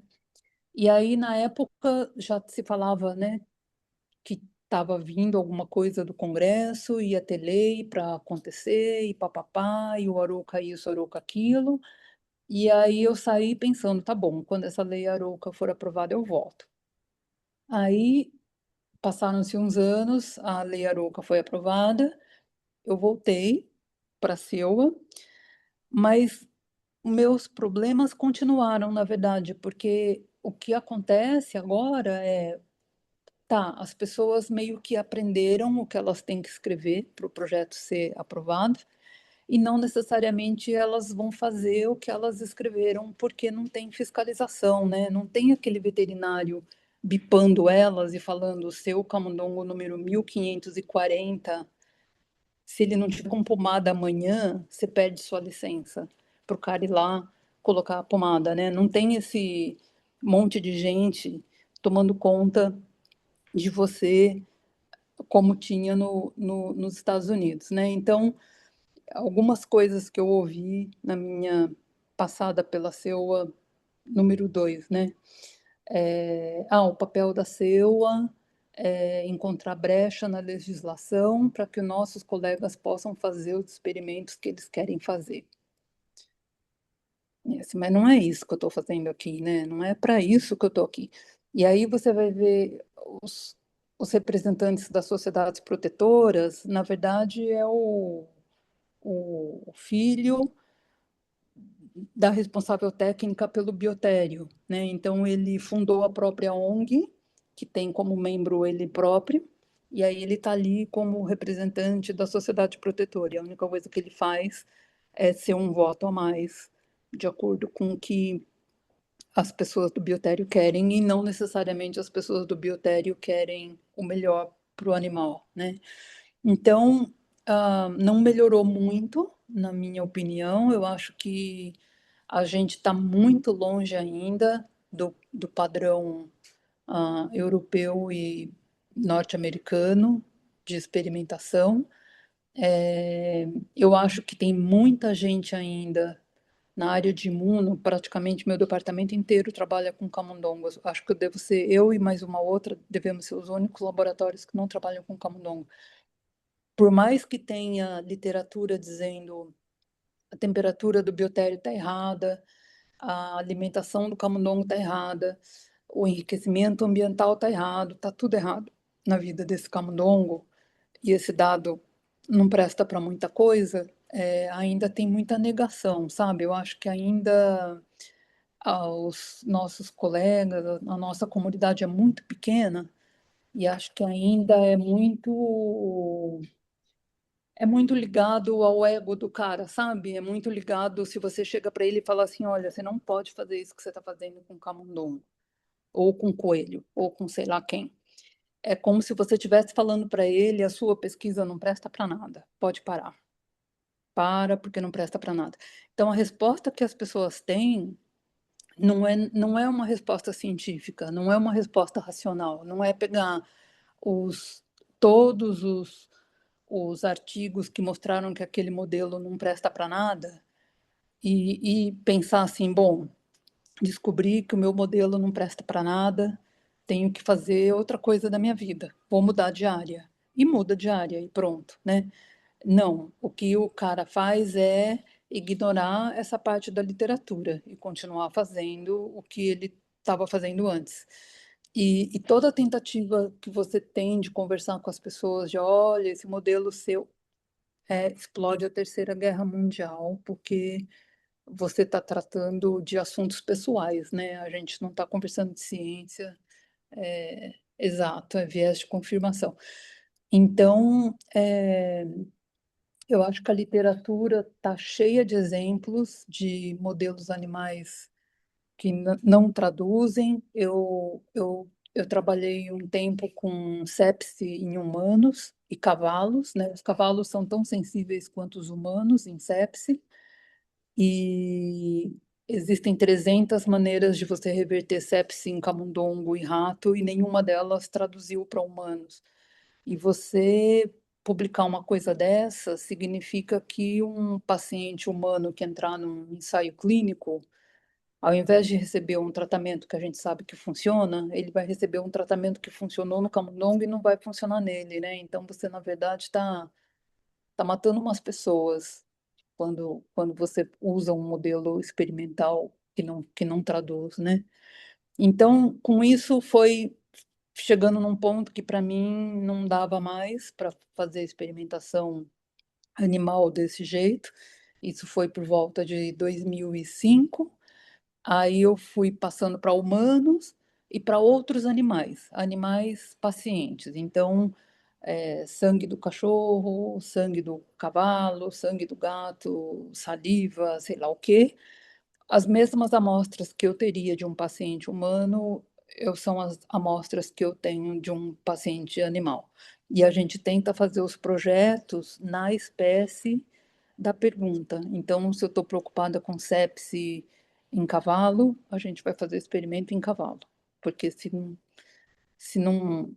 E aí, na época, já se falava, né, que estava vindo alguma coisa do Congresso, ia ter lei para acontecer, e papapá, e o Arouca isso, o Arouca aquilo. E aí eu saí pensando, tá bom, quando essa lei Arouca for aprovada, eu volto. Aí passaram-se uns anos, a lei Arouca foi aprovada, eu voltei para a CEUA, mas meus problemas continuaram, na verdade, porque o que acontece agora é, tá, as pessoas meio que aprenderam o que elas têm que escrever para o projeto ser aprovado, e não necessariamente elas vão fazer o que elas escreveram, porque não tem fiscalização, né? Não tem aquele veterinário bipando elas e falando, o seu camundongo número 1540, se ele não tiver com pomada amanhã, você perde sua licença para o cara ir lá colocar a pomada, né? Não tem esse monte de gente tomando conta de você como tinha nos Estados Unidos, né? Então, algumas coisas que eu ouvi na minha passada pela CEUA número 2, né? O papel da CEUA é encontrar brecha na legislação para que nossos colegas possam fazer os experimentos que eles querem fazer. Mas não é isso que eu estou fazendo aqui, né? Não é para isso que eu estou aqui. E aí você vai ver os representantes das sociedades protetoras, na verdade, é o filho da responsável técnica pelo biotério, né? Então ele fundou a própria ONG, que tem como membro ele próprio, e aí ele está ali como representante da sociedade protetora. E a única coisa que ele faz é ser um voto a mais, de acordo com o que as pessoas do biotério querem, e não necessariamente as pessoas do biotério querem o melhor para o animal, né? Então, não melhorou muito, na minha opinião. Eu acho que a gente está muito longe ainda do padrão europeu e norte-americano de experimentação. Eu acho que tem muita gente ainda na área de imuno, praticamente meu departamento inteiro trabalha com camundongos. Acho que eu devo ser, eu e mais uma outra, devemos ser os únicos laboratórios que não trabalham com camundongo. Por mais que tenha literatura dizendo a temperatura do biotério está errada, a alimentação do camundongo está errada, o enriquecimento ambiental está errado, está tudo errado na vida desse camundongo, e esse dado não presta para muita coisa, ainda tem muita negação, sabe? Eu acho que ainda os nossos colegas, a nossa comunidade é muito pequena, e acho que ainda é muito ligado ao ego do cara, sabe? É muito ligado se você chega para ele e fala assim, olha, você não pode fazer isso que você está fazendo com camundongo, ou com coelho, ou com sei lá quem. É como se você estivesse falando para ele, a sua pesquisa não presta para nada, pode parar. Para, porque não presta para nada. Então, a resposta que as pessoas têm não é uma resposta científica, não é uma resposta racional, não é pegar todos os artigos que mostraram que aquele modelo não presta para nada e pensar assim, bom, descobri que o meu modelo não presta para nada, tenho que fazer outra coisa da minha vida, vou mudar de área. E muda de área e pronto, né? Não, o que o cara faz é ignorar essa parte da literatura e continuar fazendo o que ele estava fazendo antes. E toda tentativa que você tem de conversar com as pessoas, de olha, esse modelo seu explode a Terceira Guerra Mundial, porque você está tratando de assuntos pessoais, né? A gente não está conversando de ciência, exato, é viés de confirmação. Então, Eu acho que a literatura está cheia de exemplos de modelos animais que não traduzem. Eu trabalhei um tempo com sepse em humanos e cavalos, né? Os cavalos são tão sensíveis quanto os humanos em sepse, e existem 300 maneiras de você reverter sepse em camundongo e rato, e nenhuma delas traduziu para humanos. E você publicar uma coisa dessa significa que um paciente humano que entrar num ensaio clínico, ao invés de receber um tratamento que a gente sabe que funciona, ele vai receber um tratamento que funcionou no camundongo e não vai funcionar nele, né? Então você, na verdade, tá matando umas pessoas quando você usa um modelo experimental que não traduz, né? Então, com isso, foi chegando num ponto que para mim não dava mais para fazer experimentação animal desse jeito. Isso foi por volta de 2005. Aí eu fui passando para humanos e para outros animais, animais pacientes. Então, sangue do cachorro, sangue do cavalo, sangue do gato, saliva, sei lá o quê. As mesmas amostras que eu teria de um paciente humano, são as amostras que eu tenho de um paciente animal. E a gente tenta fazer os projetos na espécie da pergunta. Então, se eu estou preocupada com sepse em cavalo, a gente vai fazer experimento em cavalo. Porque se não,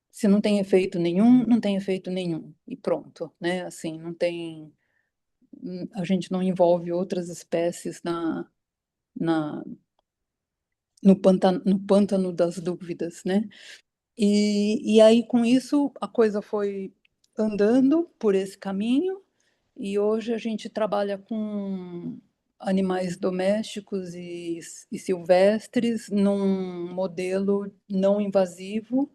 se não tem efeito nenhum, não tem efeito nenhum. E pronto, né? Assim, não tem. A gente não envolve outras espécies na, no pântano das dúvidas, né? E aí, com isso, a coisa foi andando por esse caminho, e hoje a gente trabalha com animais domésticos e silvestres num modelo não invasivo,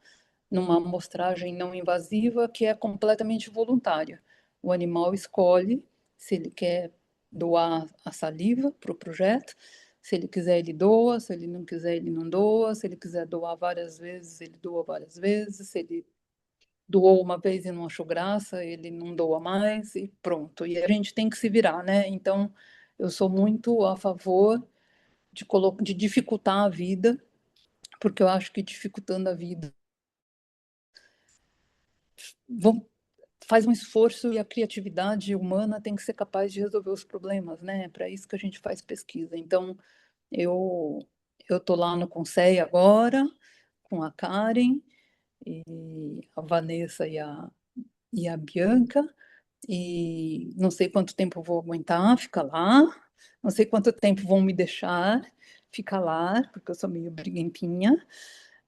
numa amostragem não invasiva que é completamente voluntária. O animal escolhe se ele quer doar a saliva para o projeto, se ele quiser, ele doa, se ele não quiser, ele não doa, se ele quiser doar várias vezes, ele doa várias vezes, se ele doou uma vez e não achou graça, ele não doa mais e pronto. E a gente tem que se virar, né? Então, eu sou muito a favor de dificultar a vida, porque eu acho que dificultando a vida vão, faz um esforço, e a criatividade humana tem que ser capaz de resolver os problemas, né? É para isso que a gente faz pesquisa. Então, eu eu tô lá no Conceito agora com a Karen e a Vanessa e a Bianca, e não sei quanto tempo eu vou aguentar ficar lá, não sei quanto tempo vão me deixar ficar lá, porque eu sou meio briguentinha,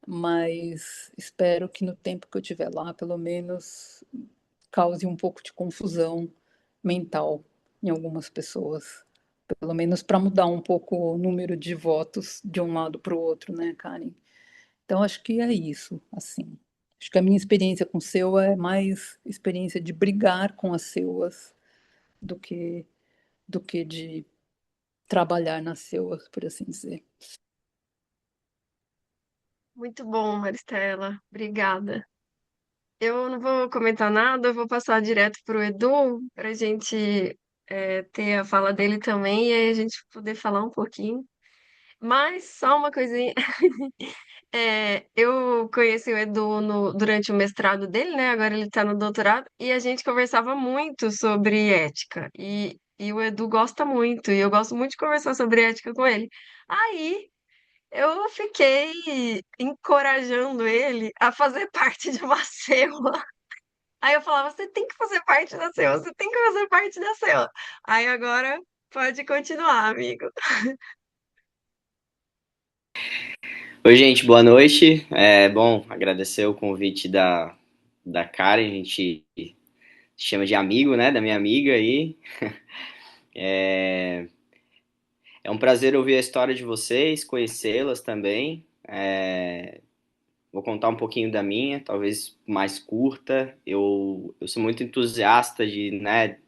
mas espero que no tempo que eu estiver lá, pelo menos cause um pouco de confusão mental em algumas pessoas. Pelo menos para mudar um pouco o número de votos de um lado para o outro, né, Karen? Então, acho que é isso, assim. Acho que a minha experiência com SEUA é mais experiência de brigar com as SEUAs do que, do que de trabalhar nas SEUAs, por assim dizer. Muito bom, Maristela. Obrigada. Eu não vou comentar nada, eu vou passar direto para o Edu, para a gente ter a fala dele também e aí a gente poder falar um pouquinho. Mas só uma coisinha. Eu conheci o Edu durante o mestrado dele, né? Agora ele está no doutorado, e a gente conversava muito sobre ética. E o Edu gosta muito, e eu gosto muito de conversar sobre ética com ele. Aí eu fiquei encorajando ele a fazer parte de uma célula. Aí eu falava, você tem que fazer parte da célula, você tem que fazer parte da célula. Aí agora pode continuar, amigo. Oi, gente, boa noite. Bom, agradecer o convite da Karen, a gente chama de amigo, né, da minha amiga aí. É um prazer ouvir a história de vocês, conhecê-las também. Vou contar um pouquinho da minha, talvez mais curta. Eu sou muito entusiasta né,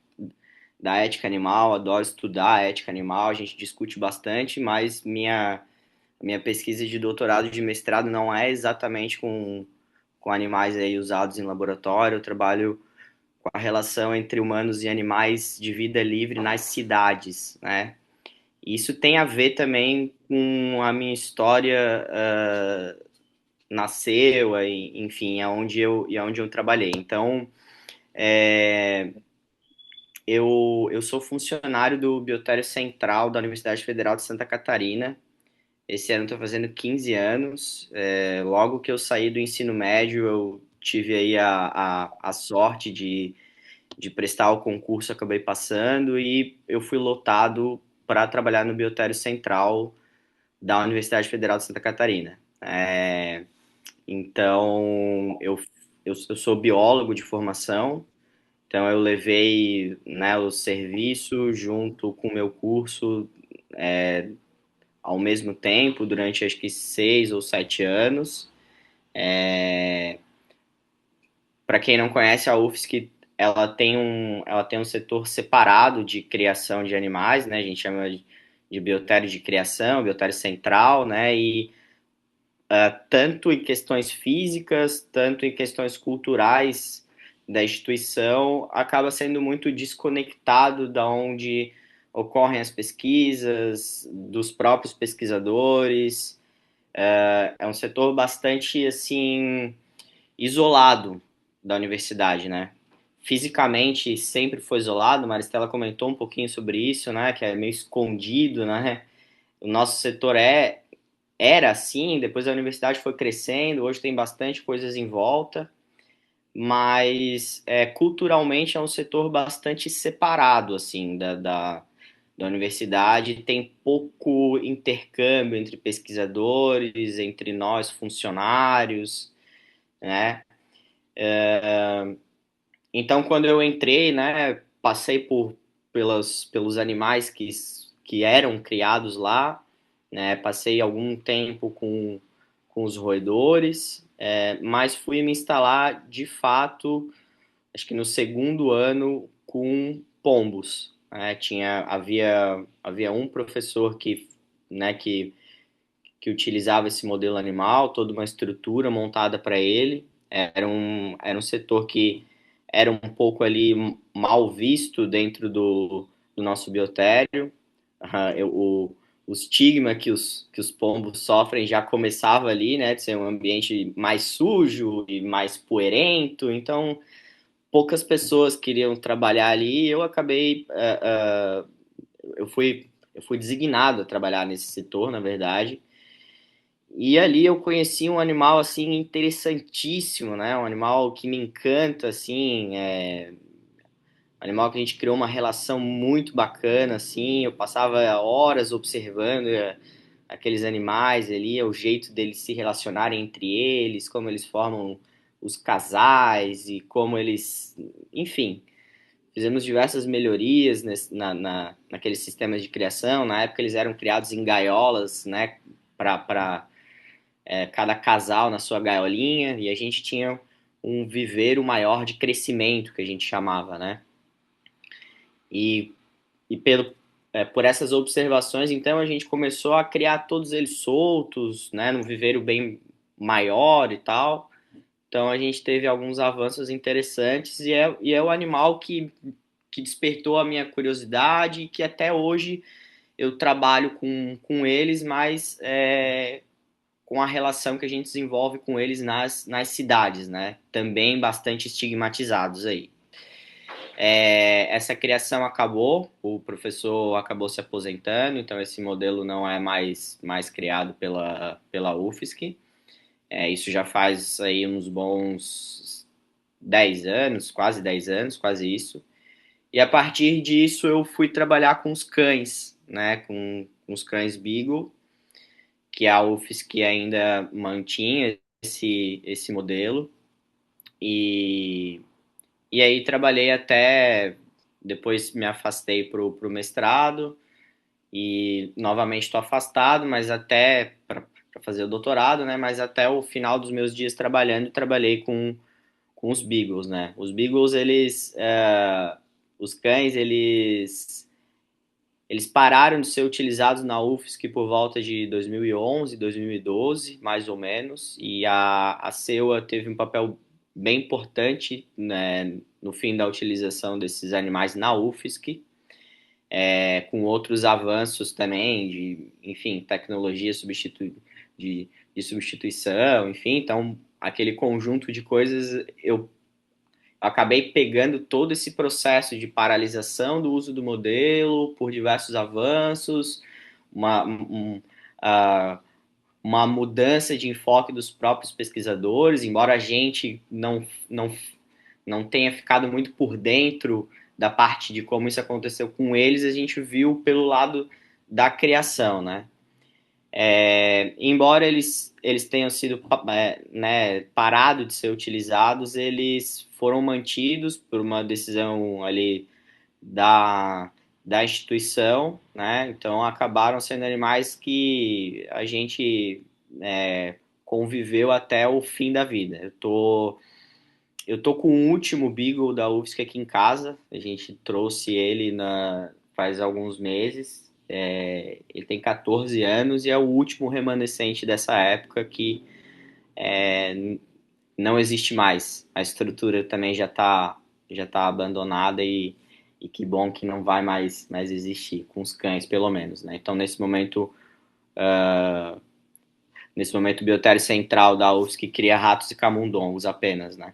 da ética animal, adoro estudar a ética animal, a gente discute bastante, mas minha pesquisa de doutorado e de mestrado não é exatamente com animais aí usados em laboratório. Eu trabalho com a relação entre humanos e animais de vida livre nas cidades, né? Isso tem a ver também com a minha história, nasceu, enfim, aonde eu trabalhei. Então, eu sou funcionário do Biotério Central da Universidade Federal de Santa Catarina. Esse ano estou fazendo 15 anos. Logo que eu saí do ensino médio, eu tive aí a sorte de prestar o concurso, acabei passando e eu fui lotado para trabalhar no Biotério Central da Universidade Federal de Santa Catarina. Então, eu sou biólogo de formação, então eu levei, né, o serviço junto com o meu curso ao mesmo tempo, durante acho que 6 ou 7 anos. Para quem não conhece, a UFSC ela tem um setor separado de criação de animais, né? A gente chama de biotério de criação, biotério central, né? E tanto em questões físicas, tanto em questões culturais da instituição, acaba sendo muito desconectado da onde ocorrem as pesquisas, dos próprios pesquisadores. É um setor bastante, assim, isolado da universidade, né? Fisicamente sempre foi isolado, Maristela comentou um pouquinho sobre isso, né? Que é meio escondido, né? O nosso setor era assim, depois a universidade foi crescendo, hoje tem bastante coisas em volta, mas culturalmente é um setor bastante separado, assim, da universidade, tem pouco intercâmbio entre pesquisadores, entre nós funcionários, né? Então, quando eu entrei, né, passei pelos animais que eram criados lá, né, passei algum tempo com os roedores, mas fui me instalar de fato, acho que no segundo ano, com pombos. Né, havia um professor né, que utilizava esse modelo animal, toda uma estrutura montada para ele. Era um setor que era um pouco ali mal visto dentro do nosso biotério. O estigma que os pombos sofrem já começava ali, né, de ser um ambiente mais sujo e mais poeirento, então poucas pessoas queriam trabalhar ali e eu acabei, eu fui designado a trabalhar nesse setor, na verdade, e ali eu conheci um animal assim interessantíssimo, né? Um animal que me encanta, assim, um animal que a gente criou uma relação muito bacana, assim. Eu passava horas observando aqueles animais ali, o jeito deles se relacionarem entre eles, como eles formam os casais e como eles, enfim, fizemos diversas melhorias naqueles sistemas de criação. Na época eles eram criados em gaiolas, né? Para cada casal na sua gaiolinha, e a gente tinha um viveiro maior de crescimento, que a gente chamava, né? E, por essas observações, então, a gente começou a criar todos eles soltos, né? Num viveiro bem maior e tal. Então, a gente teve alguns avanços interessantes e é o animal que despertou a minha curiosidade e que até hoje eu trabalho com eles, mas com a relação que a gente desenvolve com eles nas cidades, né? Também bastante estigmatizados aí. Essa criação acabou, o professor acabou se aposentando, então esse modelo não é mais criado pela UFSC. Isso já faz aí uns bons 10 anos, quase isso. E a partir disso eu fui trabalhar com os cães, né? Com os cães Beagle, que a UFSC ainda mantinha esse modelo. E, e aí trabalhei até. Depois me afastei para o mestrado e novamente estou afastado, mas até para fazer o doutorado, né? Mas até o final dos meus dias trabalhando, trabalhei com os Beagles, né? Os Beagles, os cães, eles pararam de ser utilizados na UFSC por volta de 2011, 2012, mais ou menos, e a CEUA teve um papel bem importante, né, no fim da utilização desses animais na UFSC, com outros avanços também, enfim, tecnologia de substituição, enfim, então aquele conjunto de coisas, eu acabei pegando todo esse processo de paralisação do uso do modelo por diversos avanços, uma, um, uh, uma mudança de enfoque dos próprios pesquisadores, embora a gente não tenha ficado muito por dentro da parte de como isso aconteceu com eles, a gente viu pelo lado da criação, né? Embora eles tenham sido parado de ser utilizados, eles foram mantidos por uma decisão ali da instituição, né? Então acabaram sendo animais que a gente conviveu até o fim da vida. Eu tô com o último Beagle da UFSC aqui em casa. A gente trouxe ele faz alguns meses. Ele tem 14 anos e é o último remanescente dessa época que não existe mais. A estrutura também já tá abandonada e que bom que não vai mais existir, com os cães pelo menos, né? Então nesse momento o biotério central da UFSC cria ratos e camundongos apenas, né?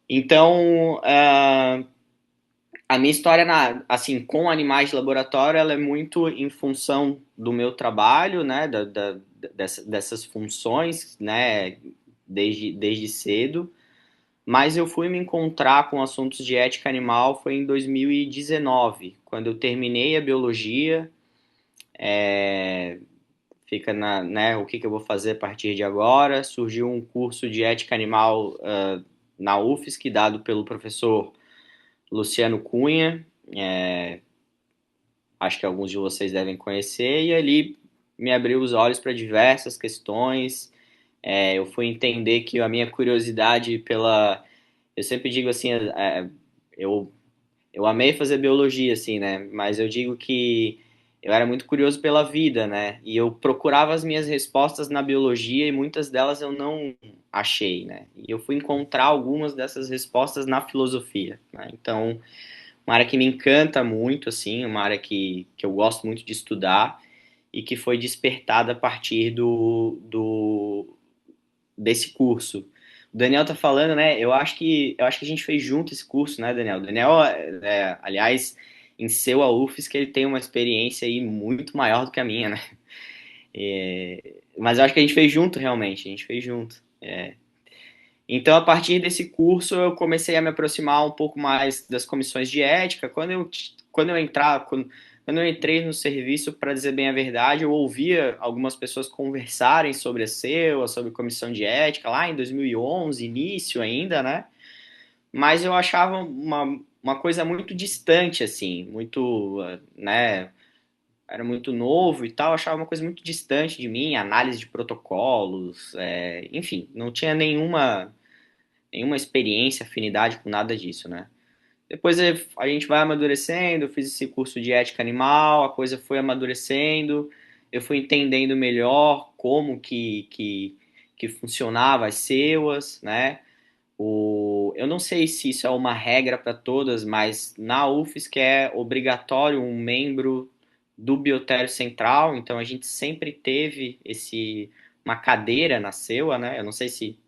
Então, a minha história, assim, com animais de laboratório, ela é muito em função do meu trabalho, né, dessas funções, né, desde cedo, mas eu fui me encontrar com assuntos de ética animal foi em 2019, quando eu terminei a biologia, fica né, o que eu vou fazer a partir de agora, surgiu um curso de ética animal na UFSC, dado pelo professor Luciano Cunha, acho que alguns de vocês devem conhecer, e ali me abriu os olhos para diversas questões. Eu fui entender que a minha curiosidade eu sempre digo assim, eu amei fazer biologia, assim, né? Mas eu digo que eu era muito curioso pela vida, né? E eu procurava as minhas respostas na biologia e muitas delas eu não achei, né? E eu fui encontrar algumas dessas respostas na filosofia, né? Então, uma área que me encanta muito, assim, uma área que eu gosto muito de estudar e que foi despertada a partir desse curso. O Daniel tá falando, né? Eu acho que a gente fez junto esse curso, né, Daniel? O Daniel, aliás, em seu a UFSC, que ele tem uma experiência aí muito maior do que a minha, né? Mas eu acho que a gente fez junto, realmente. A gente fez junto. Então, a partir desse curso, eu comecei a me aproximar um pouco mais das comissões de ética. Quando eu entrei no serviço, para dizer bem a verdade, eu ouvia algumas pessoas conversarem sobre a CEUA, sobre comissão de ética, lá em 2011, início ainda, né? Mas eu achava uma coisa muito distante, assim, muito, né? Era muito novo e tal, eu achava uma coisa muito distante de mim, análise de protocolos, enfim, não tinha nenhuma experiência, afinidade com nada disso, né? Depois a gente vai amadurecendo, eu fiz esse curso de ética animal, a coisa foi amadurecendo, eu fui entendendo melhor como que funcionava as CEUAs, né? Eu não sei se isso é uma regra para todas, mas na UFSC é obrigatório um membro do biotério central, então a gente sempre teve uma cadeira na CEUA, né? Eu não sei se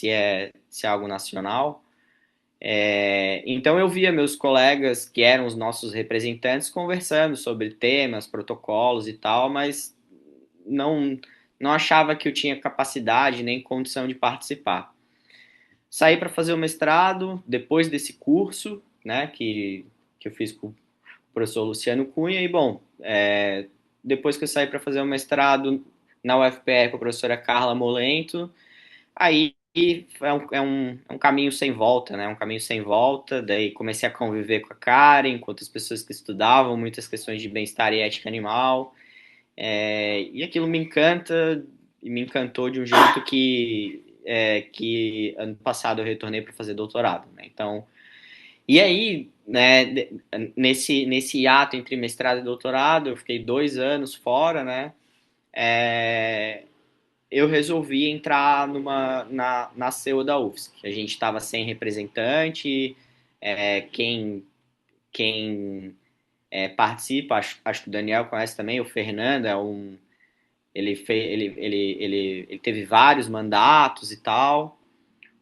é algo nacional. Então eu via meus colegas, que eram os nossos representantes, conversando sobre temas, protocolos e tal, mas não, não achava que eu tinha capacidade nem condição de participar. Saí para fazer o mestrado, depois desse curso, né, que eu fiz com o professor Luciano Cunha, e bom, depois que eu saí para fazer o mestrado na UFPR com a professora Carla Molento, aí é um caminho sem volta, né? Um caminho sem volta. Daí comecei a conviver com a Karen, com outras pessoas que estudavam muitas questões de bem-estar e ética animal. E aquilo me encanta e me encantou de um jeito que ano passado eu retornei para fazer doutorado, né? Então, e aí, né? Nesse hiato entre mestrado e doutorado, eu fiquei 2 anos fora, né? eu resolvi entrar na CEO da UFSC. A gente estava sem representante, quem participa, acho que o Daniel conhece também, o Fernando ele teve vários mandatos e tal.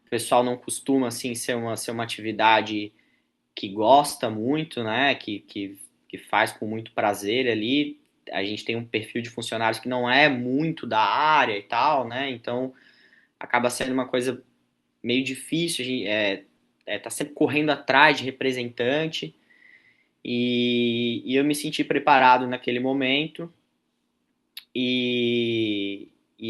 O pessoal não costuma assim ser uma atividade que gosta muito, né? Que faz com muito prazer ali. A gente tem um perfil de funcionários que não é muito da área e tal, né? Então acaba sendo uma coisa meio difícil, tá sempre correndo atrás de representante. E eu me senti preparado naquele momento e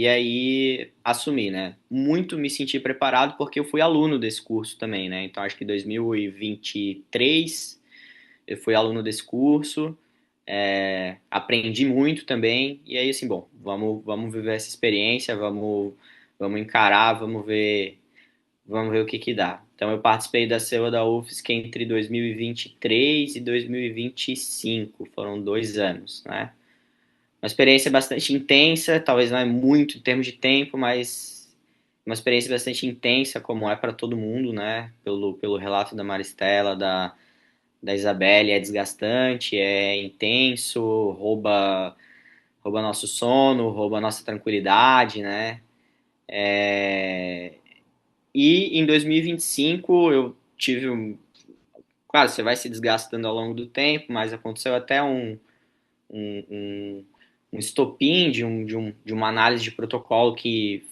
aí assumi, né? Muito me senti preparado porque eu fui aluno desse curso também, né? Então acho que em 2023 eu fui aluno desse curso, aprendi muito também, e aí assim, bom, vamos viver essa experiência, vamos encarar, vamos ver o que que dá. Então eu participei da CEUA da UFSC entre 2023 e 2025, foram 2 anos, né? Uma experiência bastante intensa, talvez não é muito em termos de tempo, mas uma experiência bastante intensa, como é para todo mundo, né? Pelo relato da Maristela, da Isabelle, é desgastante, é intenso, rouba nosso sono, rouba nossa tranquilidade, né? E em 2025 eu tive claro, você vai se desgastando ao longo do tempo, mas aconteceu até um, um, um estopim de uma análise de protocolo que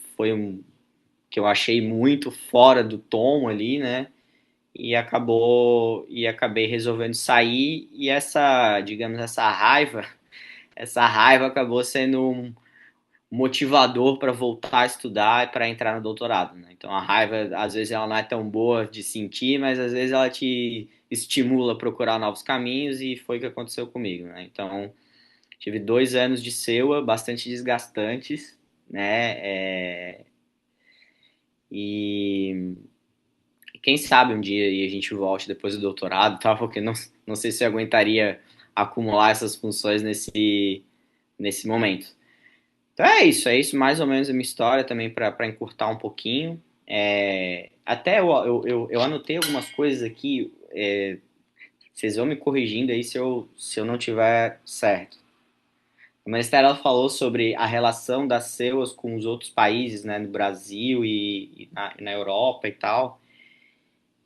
que eu achei muito fora do tom ali, né? E acabei resolvendo sair e digamos, essa raiva acabou sendo um motivador para voltar a estudar e para entrar no doutorado, né? Então a raiva às vezes ela não é tão boa de sentir, mas às vezes ela te estimula a procurar novos caminhos e foi o que aconteceu comigo, né? Então tive 2 anos de seua bastante desgastantes, né? E quem sabe um dia e a gente volte depois do doutorado, tá? Porque não sei se eu aguentaria acumular essas funções nesse momento. Então é isso mais ou menos a minha história também para encurtar um pouquinho. Até eu anotei algumas coisas aqui, vocês vão me corrigindo aí se eu não tiver certo. A Maristela falou sobre a relação das CEUs com os outros países, né, no Brasil e na Europa e tal.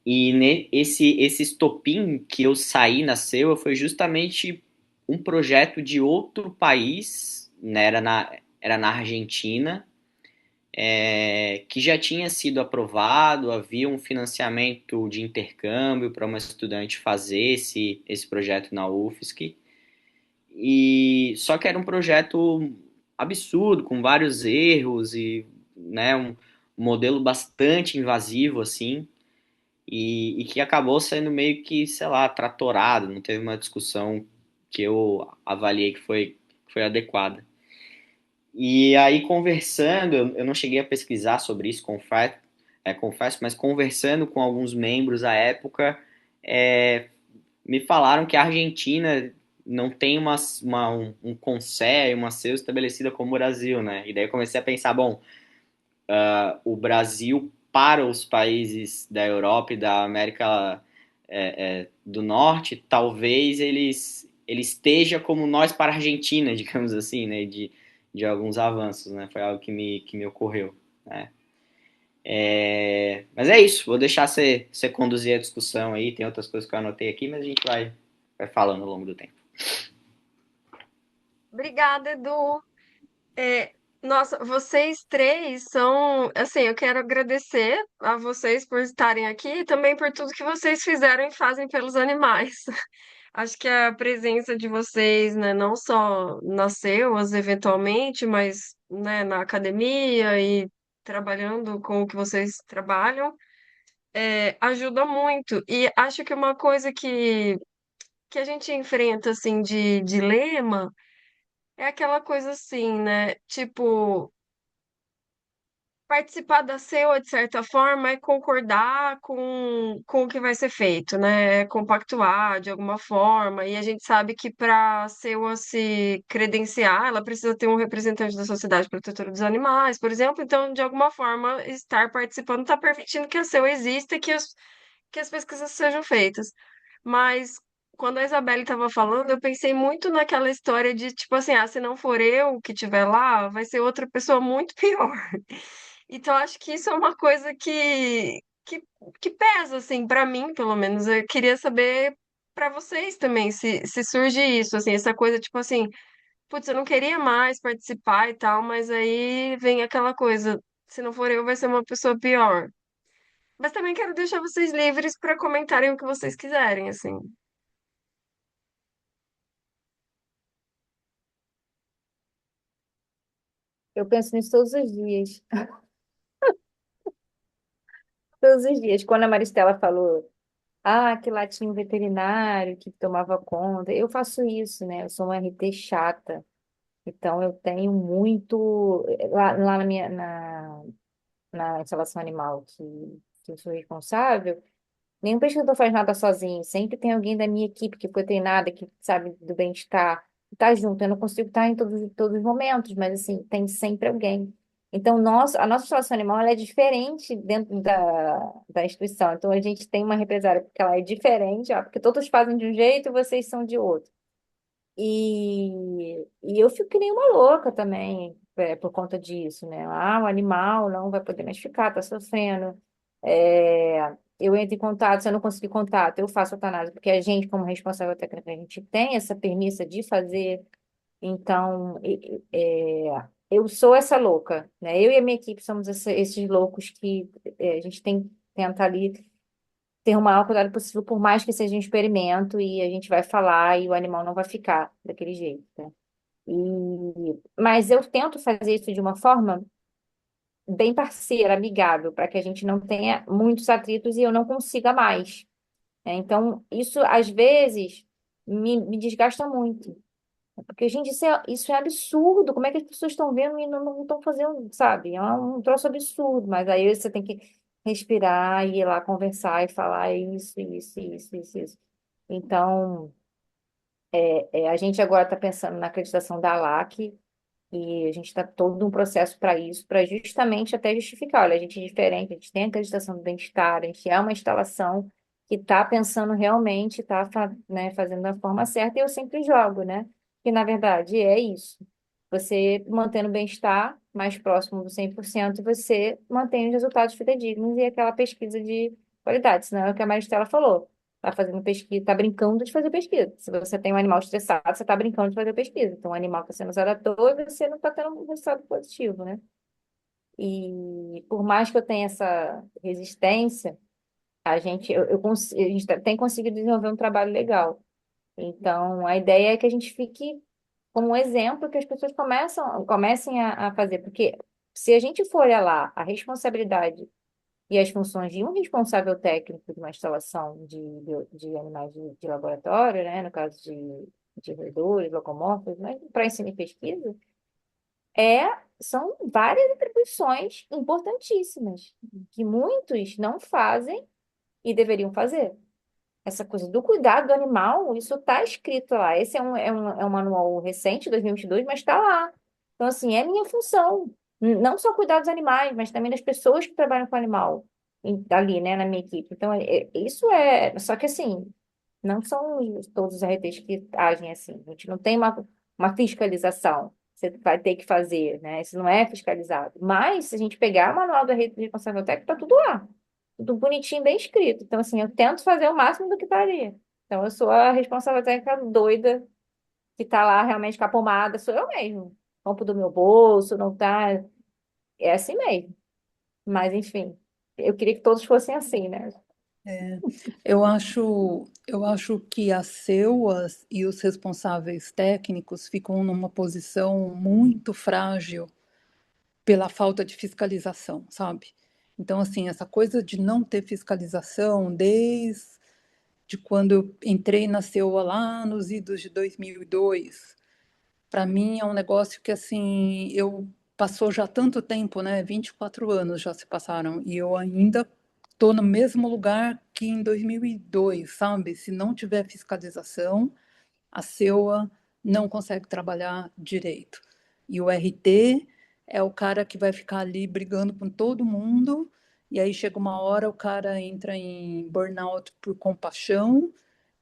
E esse estopim que eu saí na CEUA foi justamente um projeto de outro país, né, era na Argentina, que já tinha sido aprovado, havia um financiamento de intercâmbio para uma estudante fazer esse projeto na UFSC. E só que era um projeto absurdo, com vários erros e, né, um modelo bastante invasivo assim, e que acabou sendo meio que, sei lá, tratorado, não teve uma discussão que eu avaliei que foi adequada. E aí conversando, eu não cheguei a pesquisar sobre isso, confesso, mas conversando com alguns membros à época, me falaram que a Argentina não tem um CONSER, uma CEU estabelecida como o Brasil, né? E daí eu comecei a pensar, bom, o Brasil para os países da Europa e da América do Norte, talvez ele esteja como nós para a Argentina, digamos assim, né? De alguns avanços, né? Foi algo que me ocorreu, né? Mas é isso, vou deixar você conduzir a discussão aí, tem outras coisas que eu anotei aqui, mas a gente vai falando ao longo do tempo. Obrigada, Edu. É, nossa, vocês três são, assim, eu quero agradecer a vocês por estarem aqui e também por tudo que vocês fizeram e fazem pelos animais. Acho que a presença de vocês, né, não só nas CEUAs eventualmente, mas, né, na academia e trabalhando com o que vocês trabalham, ajuda muito. E acho que uma coisa que a gente enfrenta, assim, de dilema é aquela coisa assim, né? Tipo, participar da CEUA, de certa forma, é concordar com o que vai ser feito, né? É compactuar de alguma forma. E a gente sabe que para a CEUA se credenciar, ela precisa ter um representante da Sociedade Protetora dos Animais, por exemplo. Então, de alguma forma, estar participando está permitindo que a CEUA exista e que as pesquisas sejam feitas. Mas quando a Isabelle estava falando, eu pensei muito naquela história de tipo assim, se não for eu que estiver lá, vai ser outra pessoa muito pior. Então, acho que isso é uma coisa que pesa, assim, para mim, pelo menos. Eu queria saber para vocês também, se surge isso, assim, essa coisa, tipo assim, putz, eu não queria mais participar e tal, mas aí vem aquela coisa, se não for eu, vai ser uma pessoa pior. Mas também quero deixar vocês livres para comentarem o que vocês quiserem, assim. Eu penso nisso todos os dias. Todos os dias. Quando a Maristela falou, que lá tinha um veterinário que tomava conta, eu faço isso, né? Eu sou uma RT chata. Então, eu tenho muito. Lá na instalação animal que eu sou responsável, nenhum pesquisador faz nada sozinho. Sempre tem alguém da minha equipe que foi treinada, que sabe do bem-estar, que tá junto. Eu não consigo estar em todos os momentos, mas assim, tem sempre alguém. Então, a nossa instalação animal ela é diferente dentro da instituição. Então, a gente tem uma represária porque ela é diferente, porque todos fazem de um jeito e vocês são de outro. E eu fico que nem uma louca também, por conta disso, né? O animal não vai poder mais ficar, tá sofrendo. Eu entro em contato, se eu não conseguir contato, eu faço eutanásia, porque a gente, como responsável técnico, a gente tem essa permissa de fazer. Então, eu sou essa louca, né? Eu e a minha equipe somos esses loucos que a gente tenta ali ter o maior cuidado possível, por mais que seja um experimento, e a gente vai falar e o animal não vai ficar daquele jeito, né? Mas eu tento fazer isso de uma forma bem parceira, amigável, para que a gente não tenha muitos atritos e eu não consiga mais, né? Então, isso às vezes me desgasta muito. Porque, gente, isso é absurdo. Como é que as pessoas estão vendo e não estão fazendo, sabe? É um troço absurdo. Mas aí você tem que respirar e ir lá conversar e falar isso, isso, isso, isso, isso. Então, a gente agora está pensando na acreditação da ALAC e a gente está todo um processo para isso, para justamente até justificar. Olha, a gente é diferente, a gente tem a acreditação do bem-estar, a gente é uma instalação que está pensando realmente, está né, fazendo da forma certa, e eu sempre jogo, né? Que na verdade é isso. Você mantendo o bem-estar mais próximo do 100%, você mantém os resultados fidedignos e aquela pesquisa de qualidade. Senão é o que a Maristela falou. Está fazendo pesquisa, está brincando de fazer pesquisa. Se você tem um animal estressado, você está brincando de fazer pesquisa. Então, o animal está sendo usado à toa e você não está tendo um resultado positivo, né? E por mais que eu tenha essa resistência, a gente tem conseguido desenvolver um trabalho legal. Então, a ideia é que a gente fique como um exemplo que as pessoas comecem a fazer. Porque se a gente for olhar lá a responsabilidade e as funções de um responsável técnico de uma instalação de animais de laboratório, né, no caso de roedores, locomorfos, mas para ensino e pesquisa, é, são várias atribuições importantíssimas, que muitos não fazem e deveriam fazer. Essa coisa do cuidado do animal, isso está escrito lá. Esse é um manual recente, 2022, mas está lá. Então, assim, é minha função. Não só cuidar dos animais, mas também das pessoas que trabalham com o animal ali, né, na minha equipe. Então, isso é. Só que, assim, não são todos os RTs que agem assim. A gente não tem uma fiscalização. Você vai ter que fazer, né? Isso não é fiscalizado. Mas, se a gente pegar o manual do RT de responsável técnico, está tudo lá tudo bonitinho, bem escrito. Então, assim, eu tento fazer o máximo do que tá ali. Então, eu sou a responsável técnica doida que tá lá realmente com a pomada, sou eu mesmo. Compro do meu bolso, não tá. É assim mesmo. Mas, enfim, eu queria que todos fossem assim, né? Eu acho que as CEUAs e os responsáveis técnicos ficam numa posição muito frágil pela falta de fiscalização, sabe? Então, assim, essa coisa de não ter fiscalização desde quando eu entrei na CEUA lá nos idos de 2002, para mim é um negócio que, assim, eu passou já tanto tempo, né? 24 anos já se passaram e eu ainda estou no mesmo lugar que em 2002, sabe? Se não tiver fiscalização, a CEUA não consegue trabalhar direito. E o RT é o cara que vai ficar ali brigando com todo mundo, e aí chega uma hora o cara entra em burnout por compaixão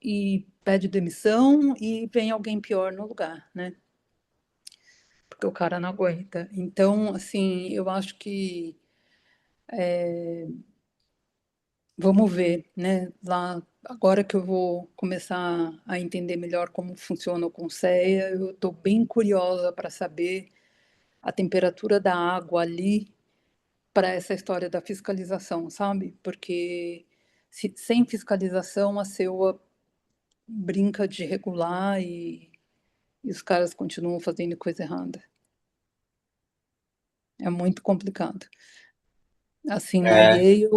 e pede demissão e vem alguém pior no lugar, né? Porque o cara não aguenta. Então, assim, eu acho que vamos ver, né? Lá, agora que eu vou começar a entender melhor como funciona o Conceia, eu estou bem curiosa para saber a temperatura da água ali para essa história da fiscalização, sabe? Porque sem fiscalização a CEUA brinca de regular e os caras continuam fazendo coisa errada. É muito complicado. Assim, na É, Yale,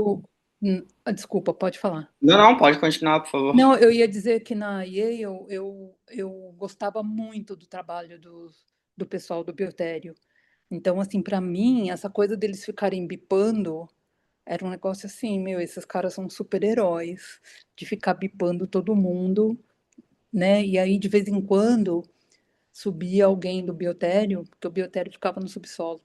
desculpa, pode falar. não, não, pode continuar, por favor. Não, eu ia dizer que na Yale eu gostava muito do trabalho do pessoal do biotério. Então, assim, para mim, essa coisa deles ficarem bipando era um negócio assim, meu, esses caras são super-heróis de ficar bipando todo mundo, né? E aí, de vez em quando, subia alguém do biotério, porque o biotério ficava no subsolo.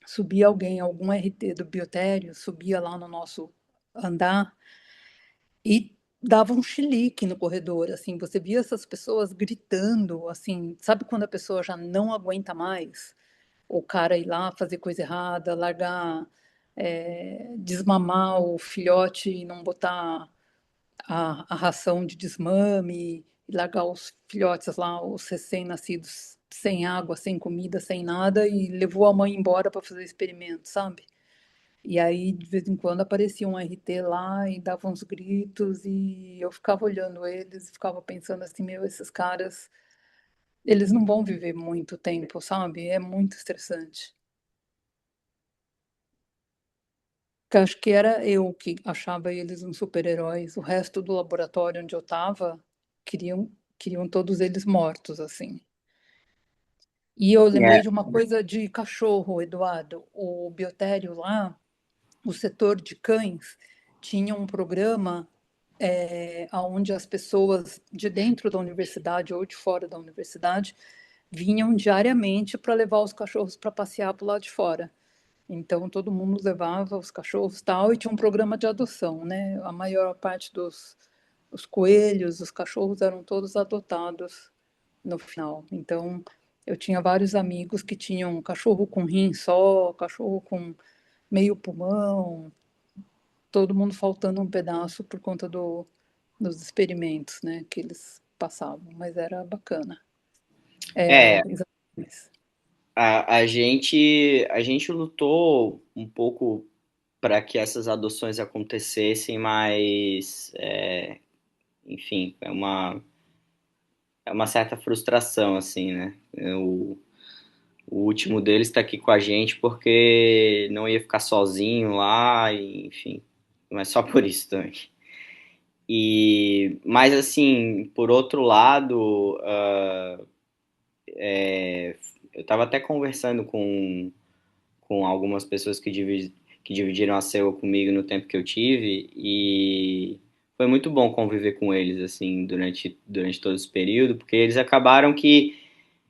Subia alguém, algum RT do biotério, subia lá no nosso andar e dava um chilique no corredor, assim, você via essas pessoas gritando, assim, sabe quando a pessoa já não aguenta mais? O cara ir lá fazer coisa errada, largar, desmamar o filhote e não botar a ração de desmame, e largar os filhotes lá, os recém-nascidos, sem água, sem comida, sem nada, e levou a mãe embora para fazer experimento, sabe? E aí, de vez em quando, aparecia um RT lá e dava uns gritos, e eu ficava olhando eles, ficava pensando assim, meu, esses caras, eles não vão viver muito tempo, sabe? É muito estressante. Porque acho que era eu que achava eles uns super-heróis. O resto do laboratório onde eu estava queriam todos eles mortos, assim. E eu lembrei É, de uma coisa de cachorro, Eduardo. O biotério lá, o setor de cães, tinha um programa onde as pessoas de dentro da universidade ou de fora da universidade vinham diariamente para levar os cachorros para passear para o lado de fora. Então todo mundo levava os cachorros tal e tinha um programa de adoção, né? A maior parte dos os coelhos, os cachorros eram todos adotados no final. Então eu tinha vários amigos que tinham cachorro com rim só, cachorro com meio pulmão, todo mundo faltando um pedaço por conta dos experimentos, né, que eles passavam, mas era bacana. é, Exatamente. a gente lutou um pouco para que essas adoções acontecessem, mas, enfim, é uma certa frustração, assim, né? O último deles está aqui com a gente porque não ia ficar sozinho lá, e, enfim, mas só por isso também. Mas assim, por outro lado, eu estava até conversando com algumas pessoas que dividiram a cela comigo no tempo que eu tive, e foi muito bom conviver com eles, assim, durante todo esse período, porque eles acabaram que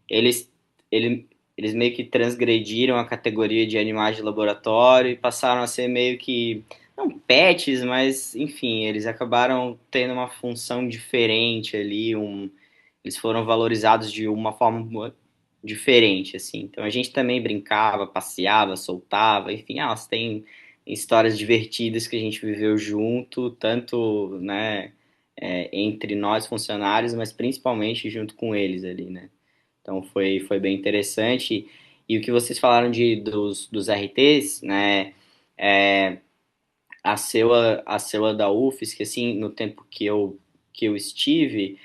eles, ele, eles meio que transgrediram a categoria de animais de laboratório e passaram a ser meio que, não pets, mas, enfim, eles acabaram tendo uma função diferente ali, eles foram valorizados de uma forma diferente, assim. Então a gente também brincava, passeava, soltava, enfim, elas têm histórias divertidas que a gente viveu junto, tanto, né, entre nós funcionários, mas principalmente junto com eles ali, né? Então foi bem interessante. E o que vocês falaram dos RTs, né? É, a CEUA da UFSC, assim, no tempo que eu estive,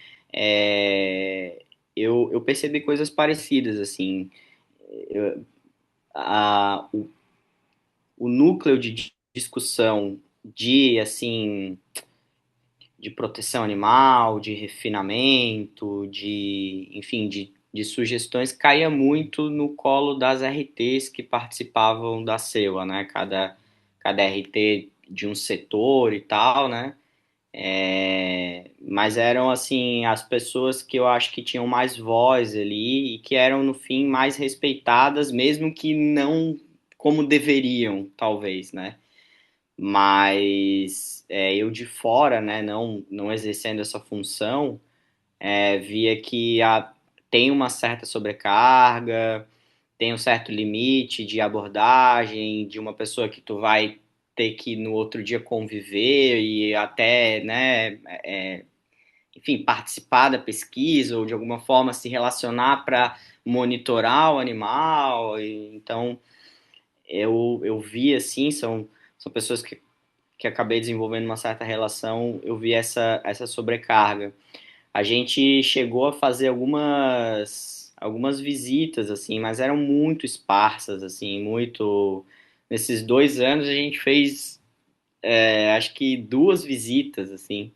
eu percebi coisas parecidas, assim. Eu- o núcleo de discussão assim, de proteção animal, de refinamento, enfim, de sugestões caía muito no colo das RTs que participavam da CEUA, né? Cada RT de um setor e tal, né? Mas eram assim as pessoas que eu acho que tinham mais voz ali e que eram no fim mais respeitadas, mesmo que não como deveriam, talvez, né? Mas eu de fora, né, não exercendo essa função, via que tem uma certa sobrecarga, tem um certo limite de abordagem, de uma pessoa que tu vai ter que no outro dia conviver e até, né, enfim, participar da pesquisa ou de alguma forma se relacionar para monitorar o animal. Então, eu vi assim, são pessoas que acabei desenvolvendo uma certa relação, eu vi essa sobrecarga. A gente chegou a fazer algumas visitas, assim, mas eram muito esparsas, assim, muito... Nesses 2 anos a gente fez, acho que 2 visitas, assim,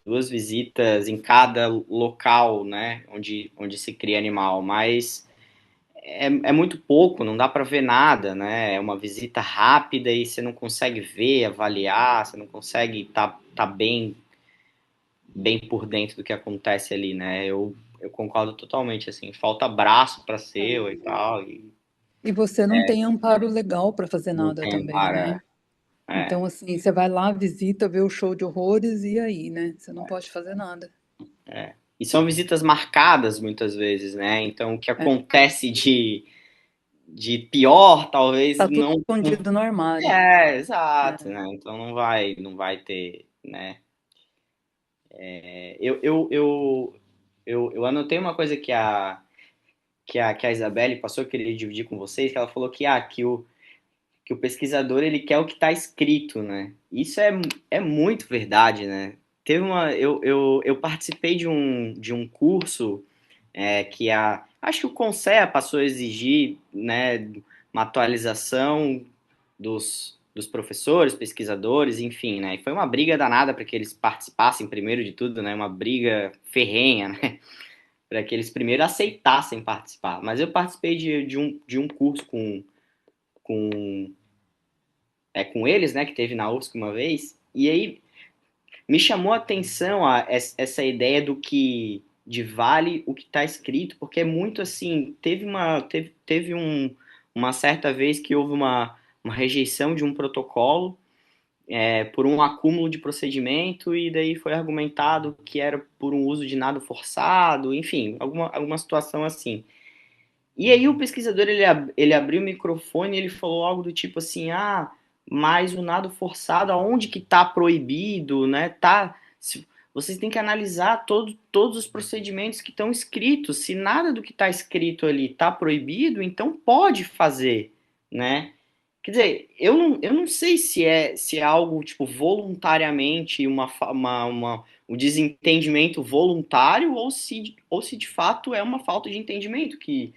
2 visitas em cada local, né, onde se cria animal, mas é muito pouco, não dá para ver nada, né, é uma visita rápida e você não consegue ver, avaliar, você não consegue tá bem por dentro do que acontece ali, né? Eu concordo totalmente, assim, falta braço para ser e tal, e E você não tem amparo legal para fazer não nada tem também, para. né? Então, assim, você vai lá, visita, vê o show de horrores e aí, né? Você não pode fazer nada. E são visitas marcadas muitas vezes, né? Então, o que É, acontece de pior, talvez tá tudo não. escondido no armário. Exato, É. né? Então não vai ter, né? Eu anotei uma coisa que a Isabelle passou, que eu queria dividir com vocês, que ela falou que o pesquisador ele quer o que está escrito, né? Isso é muito verdade, né? Eu participei de um curso que acho que o Conselho passou a exigir, né, uma atualização dos professores, pesquisadores, enfim, né? E foi uma briga danada para que eles participassem primeiro de tudo, né? Uma briga ferrenha, né? Para que eles primeiro aceitassem participar. Mas eu participei de um curso com com eles, né, que teve na UFSC uma vez, e aí me chamou a atenção essa ideia de vale o que está escrito, porque é muito assim, teve uma certa vez que houve uma rejeição de um protocolo por um acúmulo de procedimento, e daí foi argumentado que era por um uso de nado forçado, enfim, alguma situação assim. E aí o pesquisador ele abriu o microfone e ele falou algo do tipo assim, mas o nado forçado, aonde que está proibido, né? Vocês têm que analisar todos os procedimentos que estão escritos. Se nada do que está escrito ali está proibido, então pode fazer, né? Quer dizer, eu não sei se é algo tipo voluntariamente um desentendimento voluntário ou se de fato é uma falta de entendimento que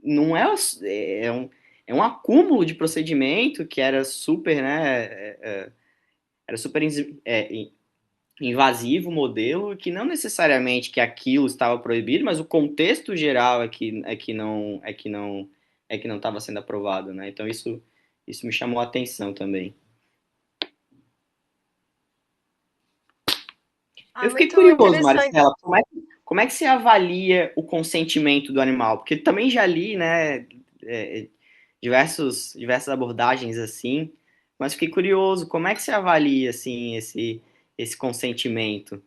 não é um acúmulo de procedimento que era super, né, era super invasivo o modelo, que não necessariamente que aquilo estava proibido, mas o contexto geral é que não estava sendo aprovado, né? Então isso me chamou a atenção também. Eu fiquei Muito curioso, interessante. Marcela, como é que você avalia o consentimento do animal? Porque também já li, né, diversas abordagens assim, mas fiquei curioso, como é que você avalia assim esse consentimento?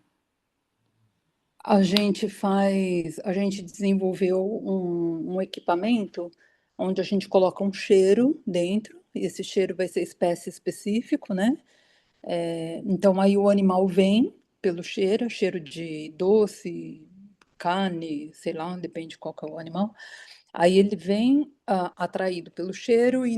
A gente desenvolveu um equipamento onde a gente coloca um cheiro dentro, e esse cheiro vai ser espécie específico, né? Então aí o animal vem pelo cheiro, cheiro de doce, carne, sei lá, depende qual que é o animal. Aí ele vem atraído pelo cheiro e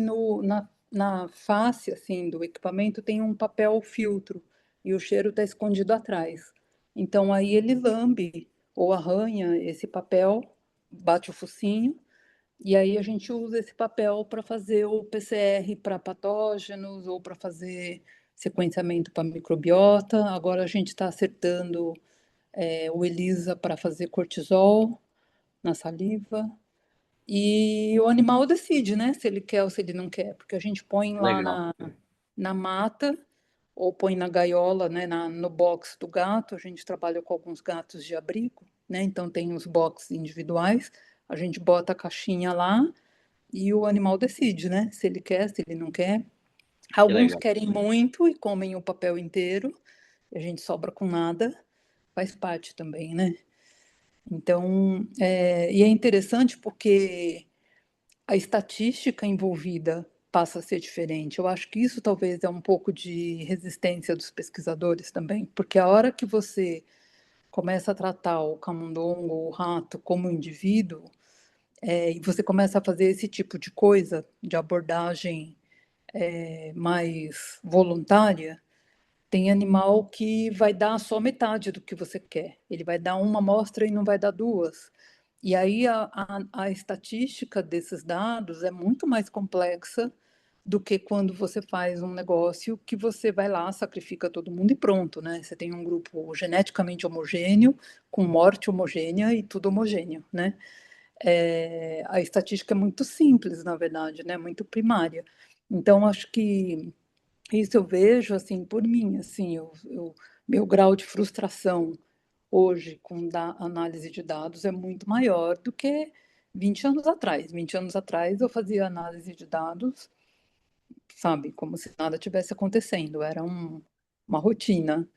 na face assim do equipamento tem um papel filtro e o cheiro está escondido atrás. Então aí ele lambe ou arranha esse papel, bate o focinho e aí a gente usa esse papel para fazer o PCR para patógenos ou para fazer sequenciamento para microbiota. Agora a gente está acertando o ELISA para fazer cortisol na saliva. E o animal decide, né, se ele quer ou se ele não quer, porque a gente põe lá Legal. na mata ou põe na gaiola, né, no box do gato. A gente trabalha com alguns gatos de abrigo, né, então tem os boxes individuais. A gente bota a caixinha lá e o animal decide, né, se ele quer, se ele não quer. Que Alguns legal. querem muito e comem o papel inteiro, e a gente sobra com nada, faz parte também, né? Então, e é interessante porque a estatística envolvida passa a ser diferente. Eu acho que isso talvez é um pouco de resistência dos pesquisadores também, porque a hora que você começa a tratar o camundongo ou o rato como indivíduo, e você começa a fazer esse tipo de coisa, de abordagem mais voluntária, tem animal que vai dar só metade do que você quer. Ele vai dar uma amostra e não vai dar duas. E aí a estatística desses dados é muito mais complexa do que quando você faz um negócio que você vai lá, sacrifica todo mundo e pronto, né? Você tem um grupo geneticamente homogêneo, com morte homogênea e tudo homogêneo, né? A estatística é muito simples, na verdade, né? Muito primária. Então, acho que isso eu vejo assim por mim, assim, meu grau de frustração hoje com análise de dados é muito maior do que 20 anos atrás. 20 anos atrás eu fazia análise de dados, sabe, como se nada tivesse acontecendo, era uma rotina.